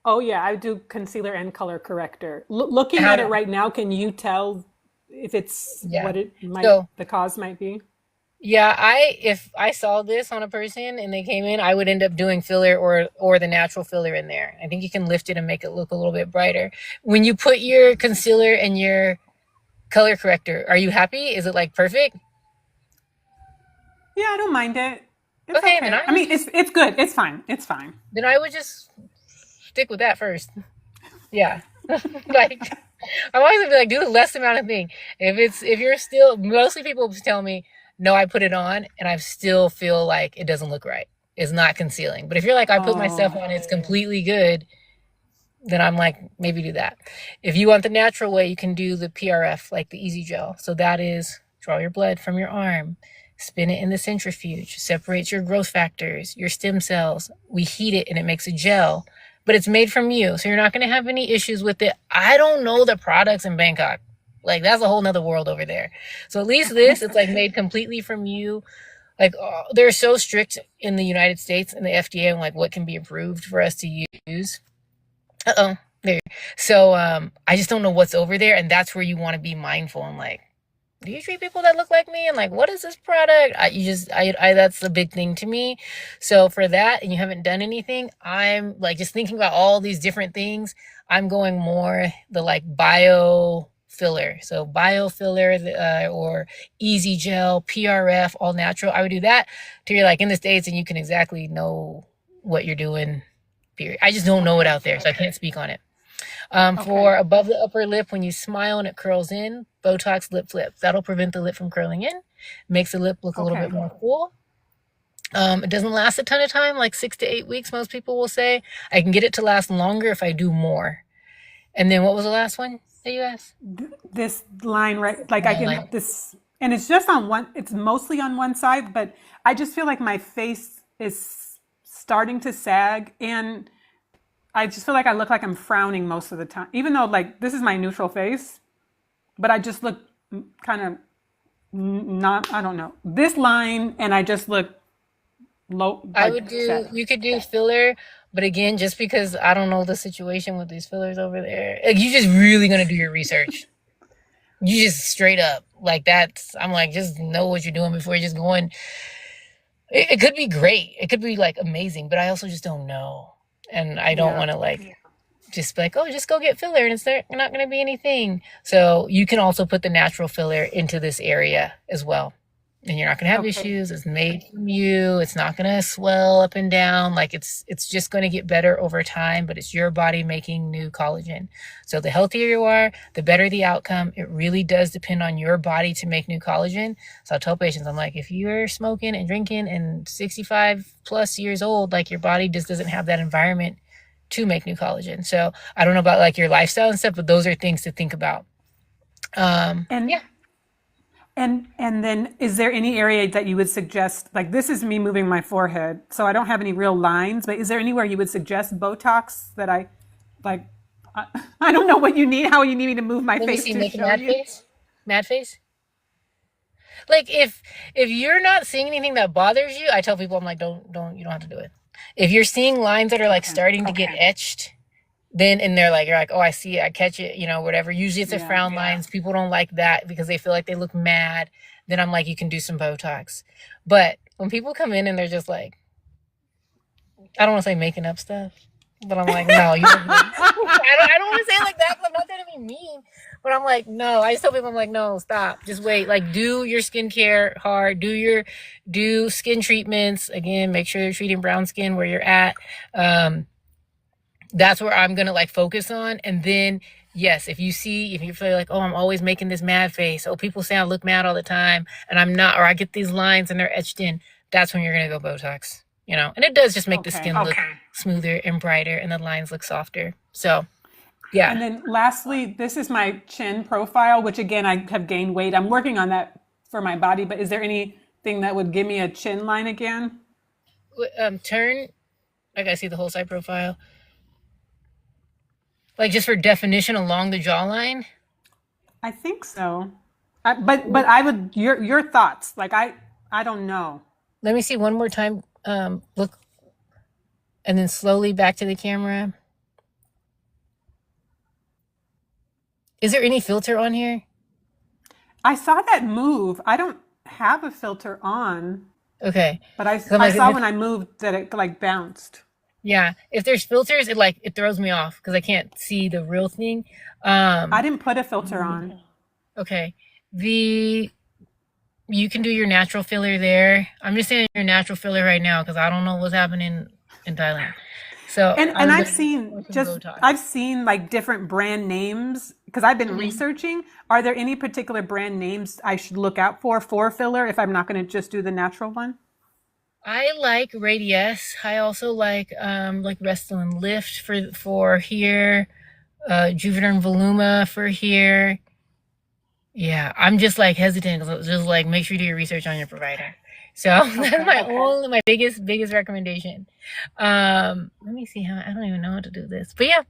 Speaker 2: oh yeah, I do concealer and color corrector. Looking
Speaker 1: How
Speaker 2: at it
Speaker 1: do,
Speaker 2: right now, can you tell if it's
Speaker 3: Yeah.
Speaker 2: what it might,
Speaker 3: So
Speaker 2: the cause might be.
Speaker 3: yeah, if I saw this on a person and they came in, I would end up doing filler or the natural filler in there. I think you can lift it and make it look a little bit brighter. When you put your concealer and your color corrector, are you happy? Is it like perfect?
Speaker 2: Yeah, I don't mind it. It's
Speaker 3: Okay, then
Speaker 2: okay. I mean, it's good. It's fine. It's fine.
Speaker 3: I would just stick with that first. Yeah. Like I'm always gonna be like, do the less amount of thing. If you're still mostly people tell me, no, I put it on and I still feel like it doesn't look right. It's not concealing. But if you're like, I put my stuff
Speaker 2: Oh,
Speaker 3: on, it's completely good, then I'm like, maybe do that. If you want the natural way, you can do the PRF, like the Easy Gel. So that is draw your blood from your arm, spin it in the centrifuge, separates your growth factors, your stem cells. We heat it and it makes a gel, but it's made from you. So you're not going to have any issues with it. I don't know the products in Bangkok. Like that's a whole nother world over there. So at least this, it's like made completely from you. Like they're so strict in the United States and the FDA on like what can be approved for us to use. Uh-oh. There. So I just don't know what's over there, and that's where you want to be mindful and like, do you treat people that look like me? And like, what is this product? I that's the big thing to me. So for that, and you haven't done anything, I'm like just thinking about all these different things. I'm going more the like bio filler. So bio filler or easy gel, PRF, all natural. I would do that till you're like in the States and you can exactly know what you're doing. Period. I just don't know it
Speaker 2: okay.
Speaker 3: out there, so I can't speak on it. For
Speaker 2: Okay.
Speaker 3: above the upper lip, when you smile and it curls in, Botox lip flip. That'll prevent the lip from curling in, makes the lip look a little bit
Speaker 2: Okay.
Speaker 3: more full. It doesn't last a ton of time, like 6 to 8 weeks, most people will say. I can get it to last longer if I do more. And then what was the last one that you asked?
Speaker 2: This line, right? Like I can,
Speaker 3: Jawline.
Speaker 2: this, and it's just on one, it's mostly on one side, but I just feel like my face is starting to sag and I just feel like I look like I'm frowning most of the time, even though like this is my neutral face, but I just look kind of not, I don't know, this line and I just look low,
Speaker 3: I
Speaker 2: like
Speaker 3: would do,
Speaker 2: sad.
Speaker 3: you could do filler, but again, just because I don't know the situation with these fillers over there, like you just really gonna do your research. You just straight up like that's. I'm like, just know what you're doing before you're just going. It could be great. It could be like amazing, but I also just don't know, and I don't
Speaker 2: Yeah.
Speaker 3: want to like just be like, oh, just go get filler, and it's not going to be anything. So you can also put the natural filler into this area as well, and you're not going to have
Speaker 2: Okay.
Speaker 3: issues. It's made from you. It's not going to swell up and down. Like it's just going to get better over time. But it's your body making new collagen. So the healthier you are, the better the outcome. It really does depend on your body to make new collagen. So I tell patients, I'm like, if you're smoking and drinking and 65 plus years old, like your body just doesn't have that environment to make new collagen. So I don't know about like your lifestyle and stuff, but those are things to think about.
Speaker 2: And
Speaker 3: Yeah.
Speaker 2: and then is there any area that you would suggest, like this is me moving my forehead, so I don't have any real lines, but is there anywhere you would suggest Botox that I like I, I don't know what you need, how you need me to move my
Speaker 3: Let me
Speaker 2: face
Speaker 3: see,
Speaker 2: to
Speaker 3: make a
Speaker 2: show
Speaker 3: mad
Speaker 2: you.
Speaker 3: face. Mad face. Like if you're not seeing anything that bothers you, I tell people I'm like, don't you don't have to do it. If you're seeing lines that are like
Speaker 2: Okay.
Speaker 3: starting to get etched, then and they're like, you're like, oh, I see it, I catch it, whatever. Usually it's a
Speaker 2: Yeah.
Speaker 3: frown lines. People don't like that because they feel like they look mad. Then I'm like, you can do some Botox. But when people come in and they're just like, I don't want to say making up stuff, but I'm like, no, you don't. I don't want to say it like that because I'm not trying to be mean. But I'm like, no. I just tell people, I'm like, no, stop. Just wait. Like, do your skincare hard. Do skin treatments. Again, make sure you're treating brown skin where you're at. That's where I'm gonna like focus on. And then, yes, if you feel like, oh, I'm always making this mad face. Oh, people say I look mad all the time, and I'm not, or I get these lines and they're etched in. That's when you're gonna go Botox. And it does just make the
Speaker 2: Okay.
Speaker 3: skin look smoother and brighter, and the lines look softer. So, yeah.
Speaker 2: And then lastly, this is my chin profile, which again, I have gained weight. I'm working on that for my body, but is there anything that would give me a chin line again?
Speaker 3: Turn. I gotta see the whole side profile. Like just for definition along the jawline.
Speaker 2: I think so. But I would your thoughts. Like I don't know.
Speaker 3: Let me see one more time. Look, and then slowly back to the camera. Is there any filter on here?
Speaker 2: I saw that move. I don't have a filter on,
Speaker 3: Okay.
Speaker 2: but I,
Speaker 3: 'Cause I'm
Speaker 2: I
Speaker 3: like,
Speaker 2: saw when I moved that it like bounced.
Speaker 3: yeah, if there's filters, it throws me off because I can't see the real thing.
Speaker 2: I
Speaker 3: Um,
Speaker 2: didn't put a filter on.
Speaker 3: okay. The You can do your natural filler there. I'm just saying your natural filler right now because I don't know what's happening in Thailand. So
Speaker 2: And
Speaker 3: I would
Speaker 2: I've
Speaker 3: go
Speaker 2: seen
Speaker 3: for some
Speaker 2: just
Speaker 3: Botox.
Speaker 2: I've seen like different brand names because I've been researching. Are there any particular brand names I should look out for filler if I'm not going to just do the natural one?
Speaker 3: I like Radiesse. I also like Restylane Lift for here, Juvederm Voluma for here. Yeah, I'm just like hesitant. Just like make sure you do your research on your provider. So that's my biggest recommendation. Let me see how I don't even know how to do this, but yeah,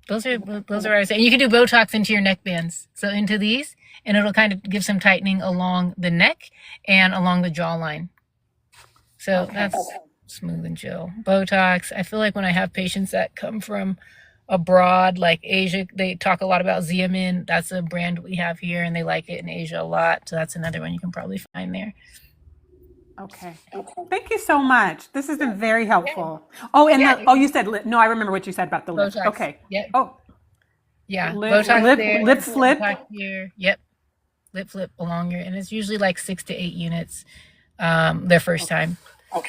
Speaker 3: those are what I say. And you can do Botox into your neck bands, so into these, and it'll kind of give some tightening along the neck and along the jawline. So that's smooth and chill. Botox. I feel like when I have patients that come from abroad, like Asia, they talk a lot about Xeomin. That's a brand we have here, and they like it in Asia a lot. So that's another one you can probably find there.
Speaker 2: Okay. Thank you so much. This has been very helpful. Oh, and you said lip. No, I remember what you said about the lip.
Speaker 3: Botox.
Speaker 2: Okay.
Speaker 3: Yep.
Speaker 2: Oh,
Speaker 3: Yeah.
Speaker 2: lip,
Speaker 3: Botox there.
Speaker 2: lip flip.
Speaker 3: Botox here. Yep. Lip flip along your, and it's usually like 6 to 8 units their first time.
Speaker 2: Okay.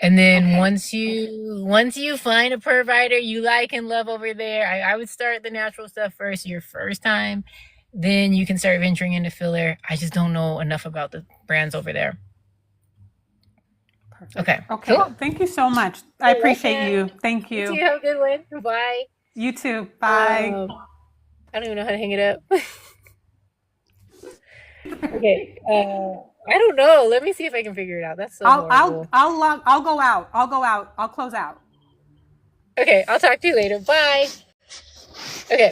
Speaker 3: And then once you find a provider you like and love over there, I would start the natural stuff first, your first time. Then you can start venturing into filler. I just don't know enough about the brands over there.
Speaker 2: Perfect.
Speaker 3: Okay.
Speaker 2: Okay.
Speaker 3: Cool.
Speaker 2: Thank you so much. I appreciate you. Thank
Speaker 3: You
Speaker 2: you.
Speaker 3: have a good one. Bye.
Speaker 2: You too. Bye.
Speaker 3: I don't even know how to hang it up. Okay. I don't know. Let me see if I can figure it out. That's so horrible.
Speaker 2: I'll go out. I'll close out.
Speaker 3: Okay, I'll talk to you later. Bye. Okay.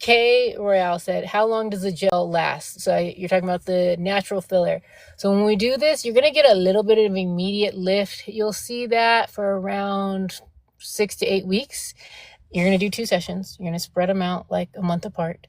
Speaker 3: Kay Royale said, how long does the gel last? So you're talking about the natural filler. So when we do this, you're going to get a little bit of immediate lift. You'll see that for around 6 to 8 weeks. You're going to do 2 sessions. You're going to spread them out like a month apart.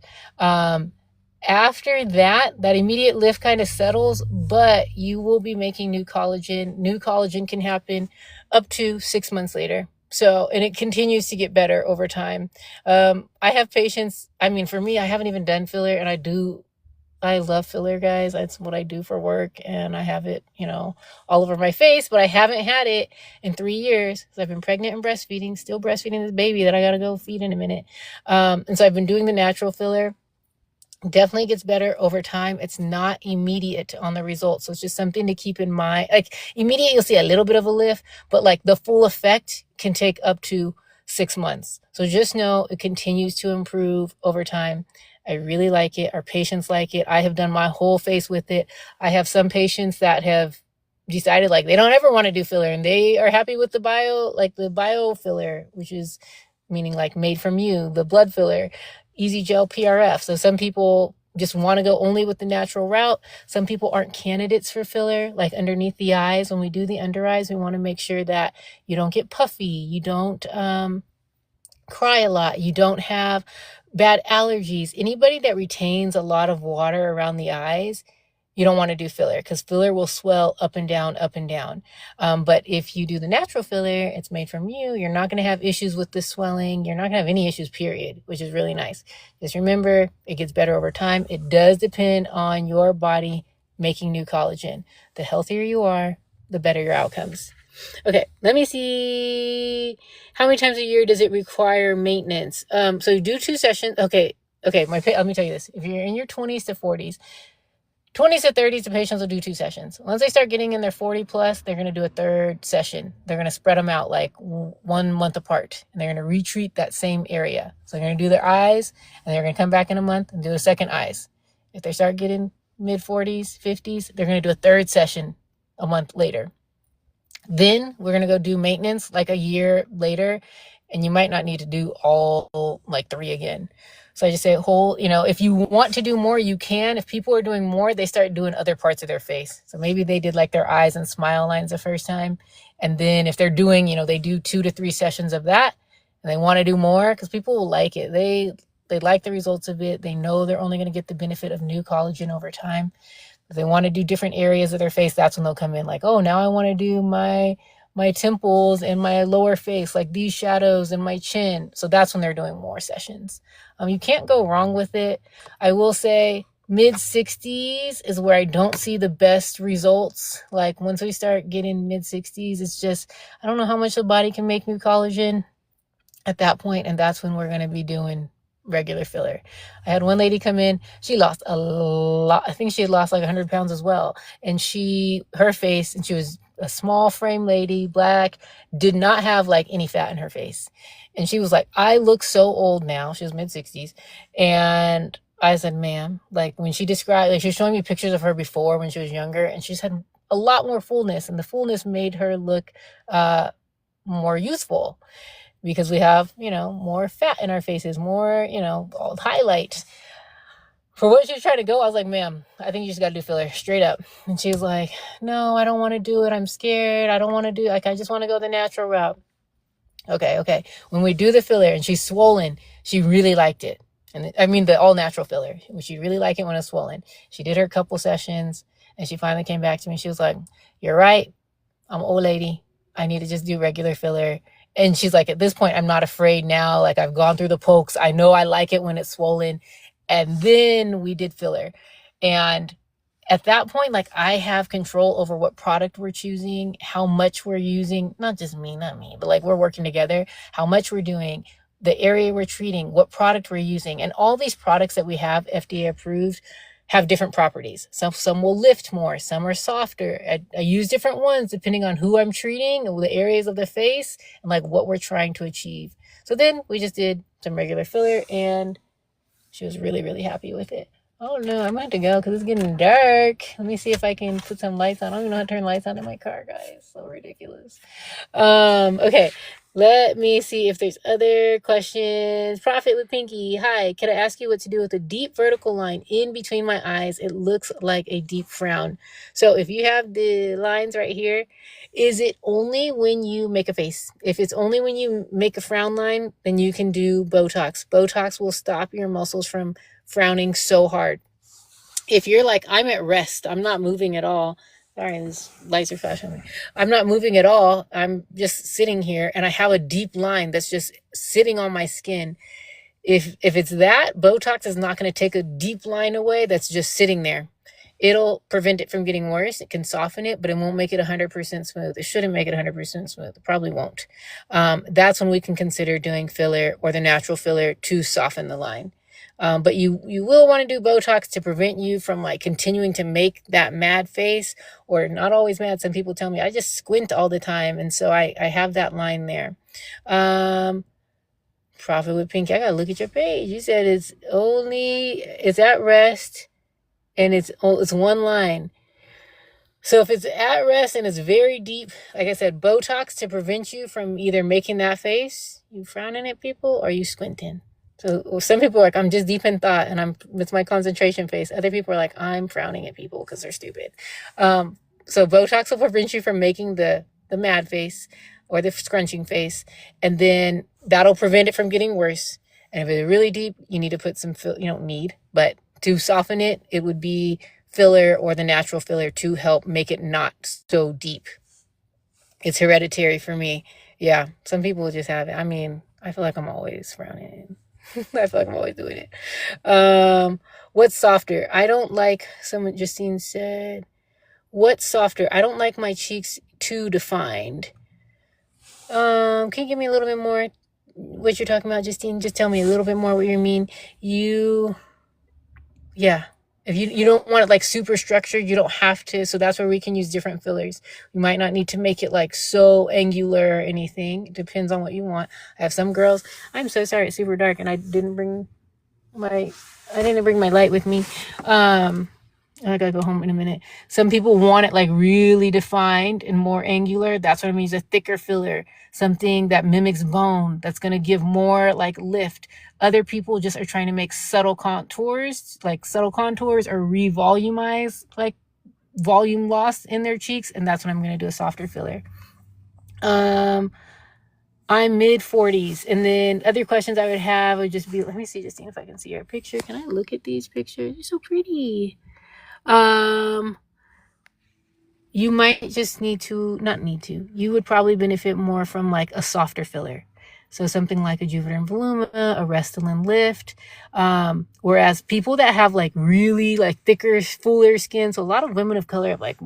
Speaker 3: After that immediate lift kind of settles, but you will be making new collagen. New collagen can happen up to 6 months later. So, and it continues to get better over time. I have patients, I mean, for me, I haven't even done filler, and I love filler, guys. That's what I do for work, and I have it, all over my face, but I haven't had it in 3 years. So I've been pregnant and breastfeeding, still breastfeeding this baby that I got to go feed in a minute. And so I've been doing the natural filler. Definitely gets better over time. It's not immediate on the results. So it's just something to keep in mind. Like immediate, you'll see a little bit of a lift, but like the full effect can take up to 6 months. So just know it continues to improve over time. I really like it. Our patients like it. I have done my whole face with it. I have some patients that have decided like they don't ever want to do filler, and they are happy with the bio filler, which is meaning like made from you, the blood filler. Easy Gel PRF. So some people just want to go only with the natural route. Some people aren't candidates for filler, like underneath the eyes. When we do the under eyes, we want to make sure that you don't get puffy, you don't cry a lot, you don't have bad allergies. Anybody that retains a lot of water around the eyes, you don't want to do filler because filler will swell up and down, up and down. But if you do the natural filler, it's made from you. You're not going to have issues with the swelling. You're not going to have any issues, period, which is really nice. Just remember, it gets better over time. It does depend on your body making new collagen. The healthier you are, the better your outcomes. Okay, let me see. How many times a year does it require maintenance? So you do 2 sessions. Okay. Let me tell you this. If you're in your 20s to 40s, 20s to 30s, the patients will do 2 sessions. Once they start getting in their 40 plus, they're going to do a 3rd session. They're going to spread them out like 1 month apart, and they're going to retreat that same area. So they're going to do their eyes, and they're going to come back in a month and do a second eyes. If they start getting mid 40s, 50s, they're going to do a 3rd session a month later. Then we're going to go do maintenance like a year later, and you might not need to do all like 3 again. So I just say if you want to do more, you can. If people are doing more, they start doing other parts of their face. So maybe they did like their eyes and smile lines the first time. And then if they're doing, they do 2 to 3 sessions of that, and they want to do more because people will like it. They like the results of it. They know they're only going to get the benefit of new collagen over time. If they want to do different areas of their face, that's when they'll come in like, oh, now I want to do my temples and my lower face, like these shadows and my chin. So that's when they're doing more sessions. You can't go wrong with it. I will say mid 60s is where I don't see the best results. Like once we start getting mid 60s, it's just, I don't know how much the body can make new collagen at that point, and that's when we're going to be doing regular filler. I had one lady come in, she lost a lot. I think she had lost like 100 pounds as well. And her face, and she was a small frame lady, black, did not have like any fat in her face. And she was like, I look so old now. She was mid 60s. And I said, ma'am, like when she described, like she was showing me pictures of her before when she was younger, and she's had a lot more fullness, and the fullness made her look more youthful. Because we have, more fat in our faces, more, highlights. For what she was trying to go, I was like, ma'am, I think you just got to do filler, straight up. And she was like, no, I don't want to do it. I'm scared. I don't want to do it. Like, I just want to go the natural route. Okay. When we do the filler and she's swollen, she really liked it. And I mean, the all natural filler. She really liked it when it's swollen. She did her couple sessions and she finally came back to me. She was like, you're right. I'm an old lady. I need to just do regular filler. And she's like, at this point, I'm not afraid now. Like, I've gone through the pokes. I know I like it when it's swollen. And then we did filler. And at that point, like, I have control over what product we're choosing, how much we're using, not me, but like we're working together, how much we're doing, the area we're treating, what product we're using. And all these products that we have FDA approved have different properties. Some will lift more, some are softer. I use different ones depending on who I'm treating, the areas of the face, and like what we're trying to achieve. So then we just did some regular filler and she was really, really happy with it. Oh no, I'm going to have to go because it's getting dark. Let me see if I can put some lights on. I don't even know how to turn lights on in my car, guys. So ridiculous. Okay. Let me see if there's other questions. Profit with Pinky. Hi, can I ask you what to do with a deep vertical line in between my eyes? It looks like a deep frown. So if you have the lines right here, is it only when you make a face? If it's only when you make a frown line, then you can do Botox. Botox will stop your muscles from frowning so hard. If you're like, I'm at rest, I'm not moving at all. Sorry, these lights are flashing. I'm not moving at all. I'm just sitting here and I have a deep line that's just sitting on my skin. If it's that, Botox is not going to take a deep line away that's just sitting there. It'll prevent it from getting worse. It can soften it, but it won't make it 100% smooth. It shouldn't make it 100% smooth. It probably won't. That's when we can consider doing filler or the natural filler to soften the line. But you will want to do Botox to prevent you from like continuing to make that mad face, or not always mad. Some people tell me I just squint all the time. And so I have that line there. Profit with Pinky. I got to look at your page. You said it's at rest and it's one line. So if it's at rest and it's very deep, like I said, Botox to prevent you from either making that face, you frowning at people, or you squinting. So some people are like, I'm just deep in thought and it's my concentration face. Other people are like, I'm frowning at people because they're stupid. So Botox will prevent you from making the mad face or the scrunching face. And then that'll prevent it from getting worse. And if it's really deep, you need to put some, you don't need, but to soften it, it would be filler or the natural filler to help make it not so deep. It's hereditary for me. Yeah. Some people just have it. I mean, I feel like I'm always frowning. I feel like I'm always doing it. What's softer? I don't like, Justine said, what's softer? I don't like my cheeks too defined. Can you give me a little bit more what you're talking about, Justine? Just tell me a little bit more what you mean. If you don't want it like super structured, you don't have to. So that's where we can use different fillers. You might not need to make it like so angular or anything. It depends on what you want. I have some girls. I'm so sorry it's super dark and I didn't bring my light with me. I gotta go home in a minute. Some people want it like really defined and more angular. That's what it means, a thicker filler. Something that mimics bone, that's gonna give more like lift. Other people just are trying to make subtle contours or revolumize like volume loss in their cheeks. And that's when I'm gonna do a softer filler. I'm mid 40s. And then other questions I would have would just be, let me see, Justine, if I can see your picture. Can I look at these pictures? They're so pretty. You might just need to, not need to, you would probably benefit more from like a softer filler. So something like a Juvederm Voluma, a Restylane Lift. Whereas people that have like really like thicker, fuller skin, so a lot of women of color have like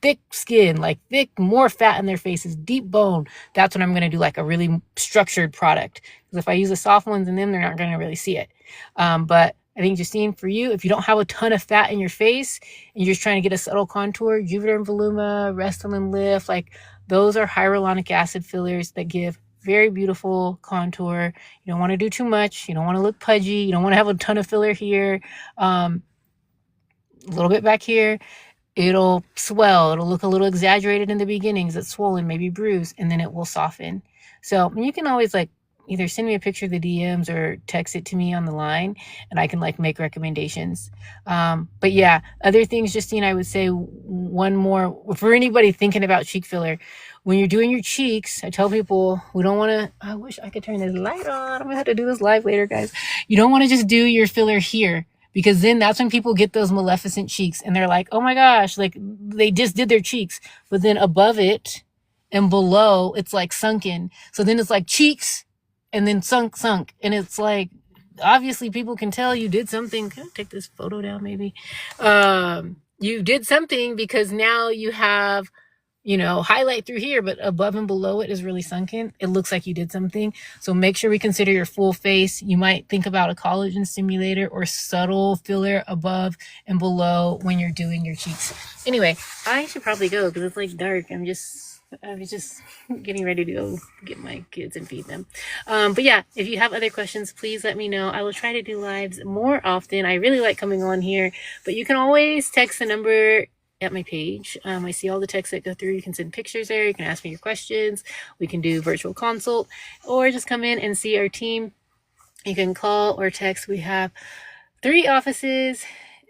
Speaker 3: thick skin, like thick, more fat in their faces, deep bone. That's when I'm going to do like a really structured product. Because if I use the soft ones in them, they're not going to really see it. But I think, Justine, for you, if you don't have a ton of fat in your face and you're just trying to get a subtle contour, Juvederm Voluma, Restylane Lift, like those are hyaluronic acid fillers that give very beautiful contour. You don't want to do too much. You don't want to look pudgy. You don't want to have a ton of filler here. A little bit back here. It'll swell. It'll look a little exaggerated in the beginning because it's swollen, maybe bruised, and then it will soften. So you can always like either send me a picture of the DMs or text it to me on the line and I can like make recommendations. But yeah, other things, Justine, I would say one more for anybody thinking about cheek filler. When you're doing your cheeks, I tell people we don't want to, I wish I could turn this light on. I'm gonna have to do this live later, guys. You don't want to just do your filler here, because then that's when people get those maleficent cheeks and they're like, oh my gosh, like they just did their cheeks, but then above it and below it's like sunken. So then it's like cheeks and then sunk. And it's like, obviously people can tell you did something. Can I take this photo down maybe? You did something because now you have, you know, highlight through here, but above and below it is really sunken. It looks like you did something. So make sure we consider your full face. You might think about a collagen stimulator or subtle filler above and below when you're doing your cheeks. Anyway, I should probably go because it's like dark. I was just getting ready to go get my kids and feed them. But yeah, if you have other questions, please let me know. I will try to do lives more often. I really like coming on here, but you can always text the number at my page. I see all the texts that go through. You can send pictures there. You can ask me your questions. We can do virtual consult or just come in and see our team. You can call or text. We have 3 offices.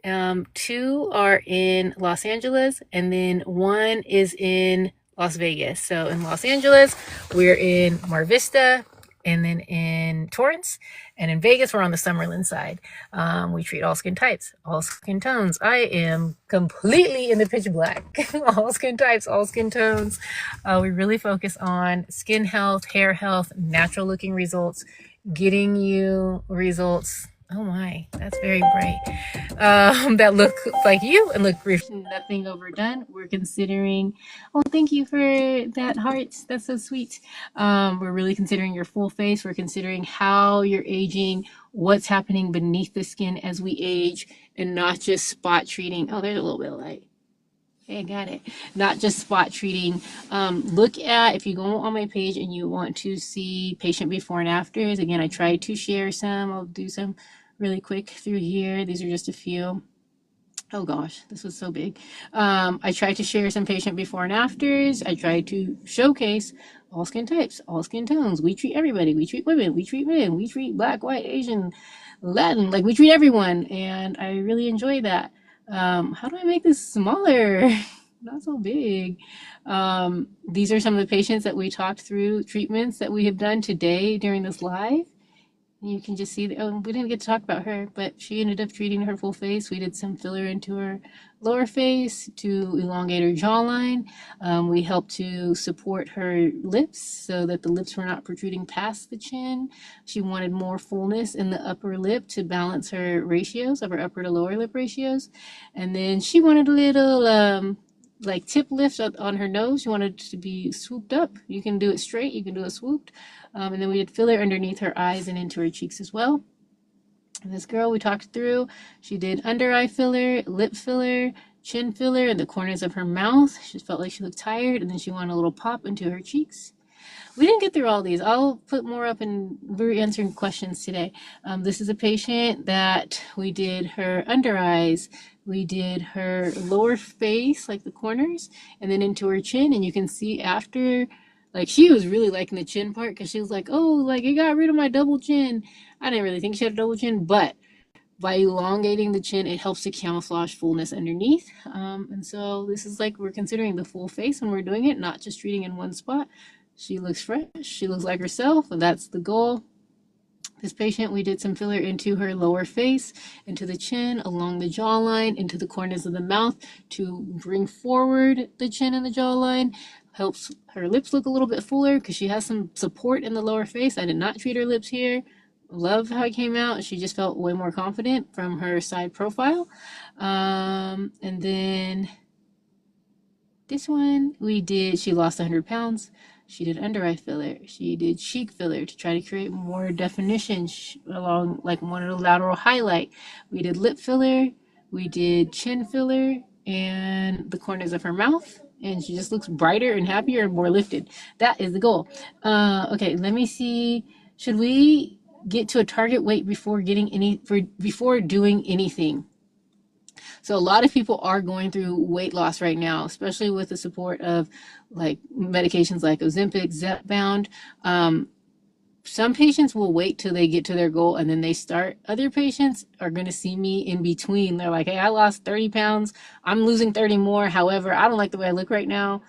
Speaker 3: 2 are in Los Angeles and then 1 is in Las Vegas. So in Los Angeles, we're in Mar Vista, and then in Torrance, and in Vegas, we're on the Summerlin side. We treat all skin types, all skin tones. I am completely in the pitch black. All skin types, all skin tones. We really focus on skin health, hair health, natural looking results, getting you results. Oh my, that's very bright. That look like you and look nothing overdone. We're considering, oh, thank you for that heart. That's so sweet. We're really considering your full face. We're considering how you're aging, what's happening beneath the skin as we age, and not just spot treating. Oh, there's a little bit of light. Okay, got it. Not just spot treating. Look at, if you go on my page and you want to see patient before and afters, again, I tried to share some. I'll do some really quick through here. These are just a few. Oh gosh, this was so big. I tried to share some patient before and afters. I tried to showcase all skin types, all skin tones. We treat everybody. We treat women. We treat men. We treat Black, white, Asian, Latin. Like we treat everyone. And I really enjoy that. How do I make this smaller? Not so big. These are some of the patients that we talked through treatments that we have done today during this live. You can just see, oh, we didn't get to talk about her, but she ended up treating her full face. We did some filler into her lower face to elongate her jawline. We helped to support her lips so that the lips were not protruding past the chin. She wanted more fullness in the upper lip to balance her ratios of her upper to lower lip ratios. And then she wanted a little like tip lift on her nose. She wanted it to be swooped up. You can do it straight, you can do it swooped. And then we did filler underneath her eyes and into her cheeks as well. And this girl we talked through, she did under eye filler, lip filler, chin filler in the corners of her mouth. She felt like she looked tired, and then she wanted a little pop into her cheeks. We didn't get through all these. I'll put more up, and we're answering questions today. This is a patient that we did her under eyes, we did her lower face, like the corners, and then into her chin. And you can see after, like she was really liking the chin part because she was like, oh, like it got rid of my double chin. I didn't really think she had a double chin, but by elongating the chin, it helps to camouflage fullness underneath. And so this is like, we're considering the full face when we're doing it, not just treating in one spot.
Speaker 1: She looks fresh. She looks like herself, and that's the goal. This patient, we did some filler into her lower face, into the chin, along the jawline, into the corners of the mouth to bring forward the chin and the jawline. Helps her lips look a little bit fuller because she has some support in the lower face. I did not treat her lips here. Love how it came out. She just felt way more confident from her side profile. And then this one we did, she lost 100 pounds. She did under eye filler. She did cheek filler to try to create more definition along like one of the lateral highlight. We did lip filler. We did chin filler and the corners of her mouth. And she just looks brighter and happier and more lifted. That is the goal. Okay, let me see. Should we get to a target weight before doing anything? So a lot of people are going through weight loss right now, especially with the support of like medications like Ozempic, Zepbound. Some patients will wait till they get to their goal and then they start. Other patients are going to see me in between. They're like, hey, I lost 30 pounds. I'm losing 30 more. However, I don't like the way I look right now.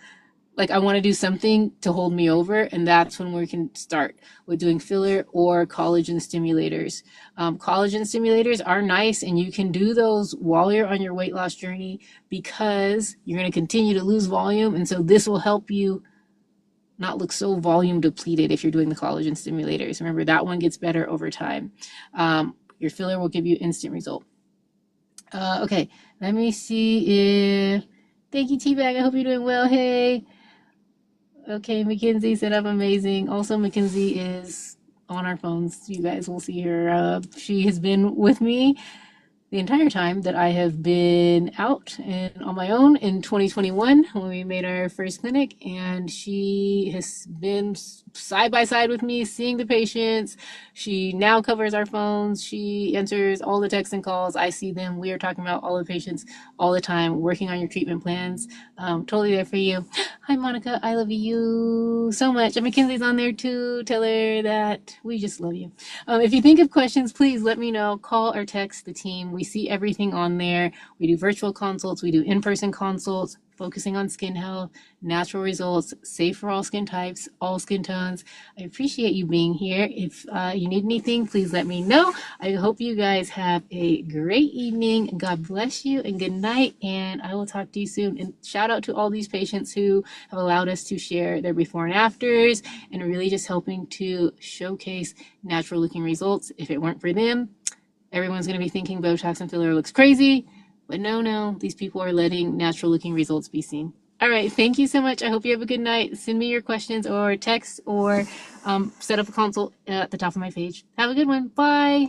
Speaker 1: Like I want to do something to hold me over, and that's when we can start with doing filler or collagen stimulators. Collagen stimulators are nice, and you can do those while you're on your weight loss journey because you're going to continue to lose volume, and so this will help you not look so volume depleted if you're doing the collagen stimulators. Remember, that one gets better over time. Your filler will give you instant result. Okay, let me see if... Thank you, T-Bag. I hope you're doing well. Hey. Okay, Mackenzie said I'm amazing. Also, Mackenzie is on our phones. You guys will see her. She has been with me the entire time that I have been out and on my own in 2021 when we made our first clinic, and she has been side by side with me seeing the patients. She now covers our phones. She answers all the texts and calls. I see them. We are talking about all the patients all the time, working on your treatment plans. Totally there for you. Hi, Monica. I love you so much. And Mackenzie's on there too. Tell her that we just love you. If you think of questions, please let me know. Call or text the team. We see everything on there. We do virtual consults. We do in-person consults, focusing on skin health, natural results, safe for all skin types, all skin tones. I appreciate you being here. If you need anything, please let me know. I hope you guys have a great evening. God bless you and good night. And I will talk to you soon. And shout out to all these patients who have allowed us to share their before and afters and are really just helping to showcase natural looking results. If it weren't for them, everyone's going to be thinking Botox and filler looks crazy. But no, these people are letting natural looking results be seen. All right, thank you so much. I hope you have a good night. Send me your questions or text or set up a consult at the top of my page. Have a good one. Bye.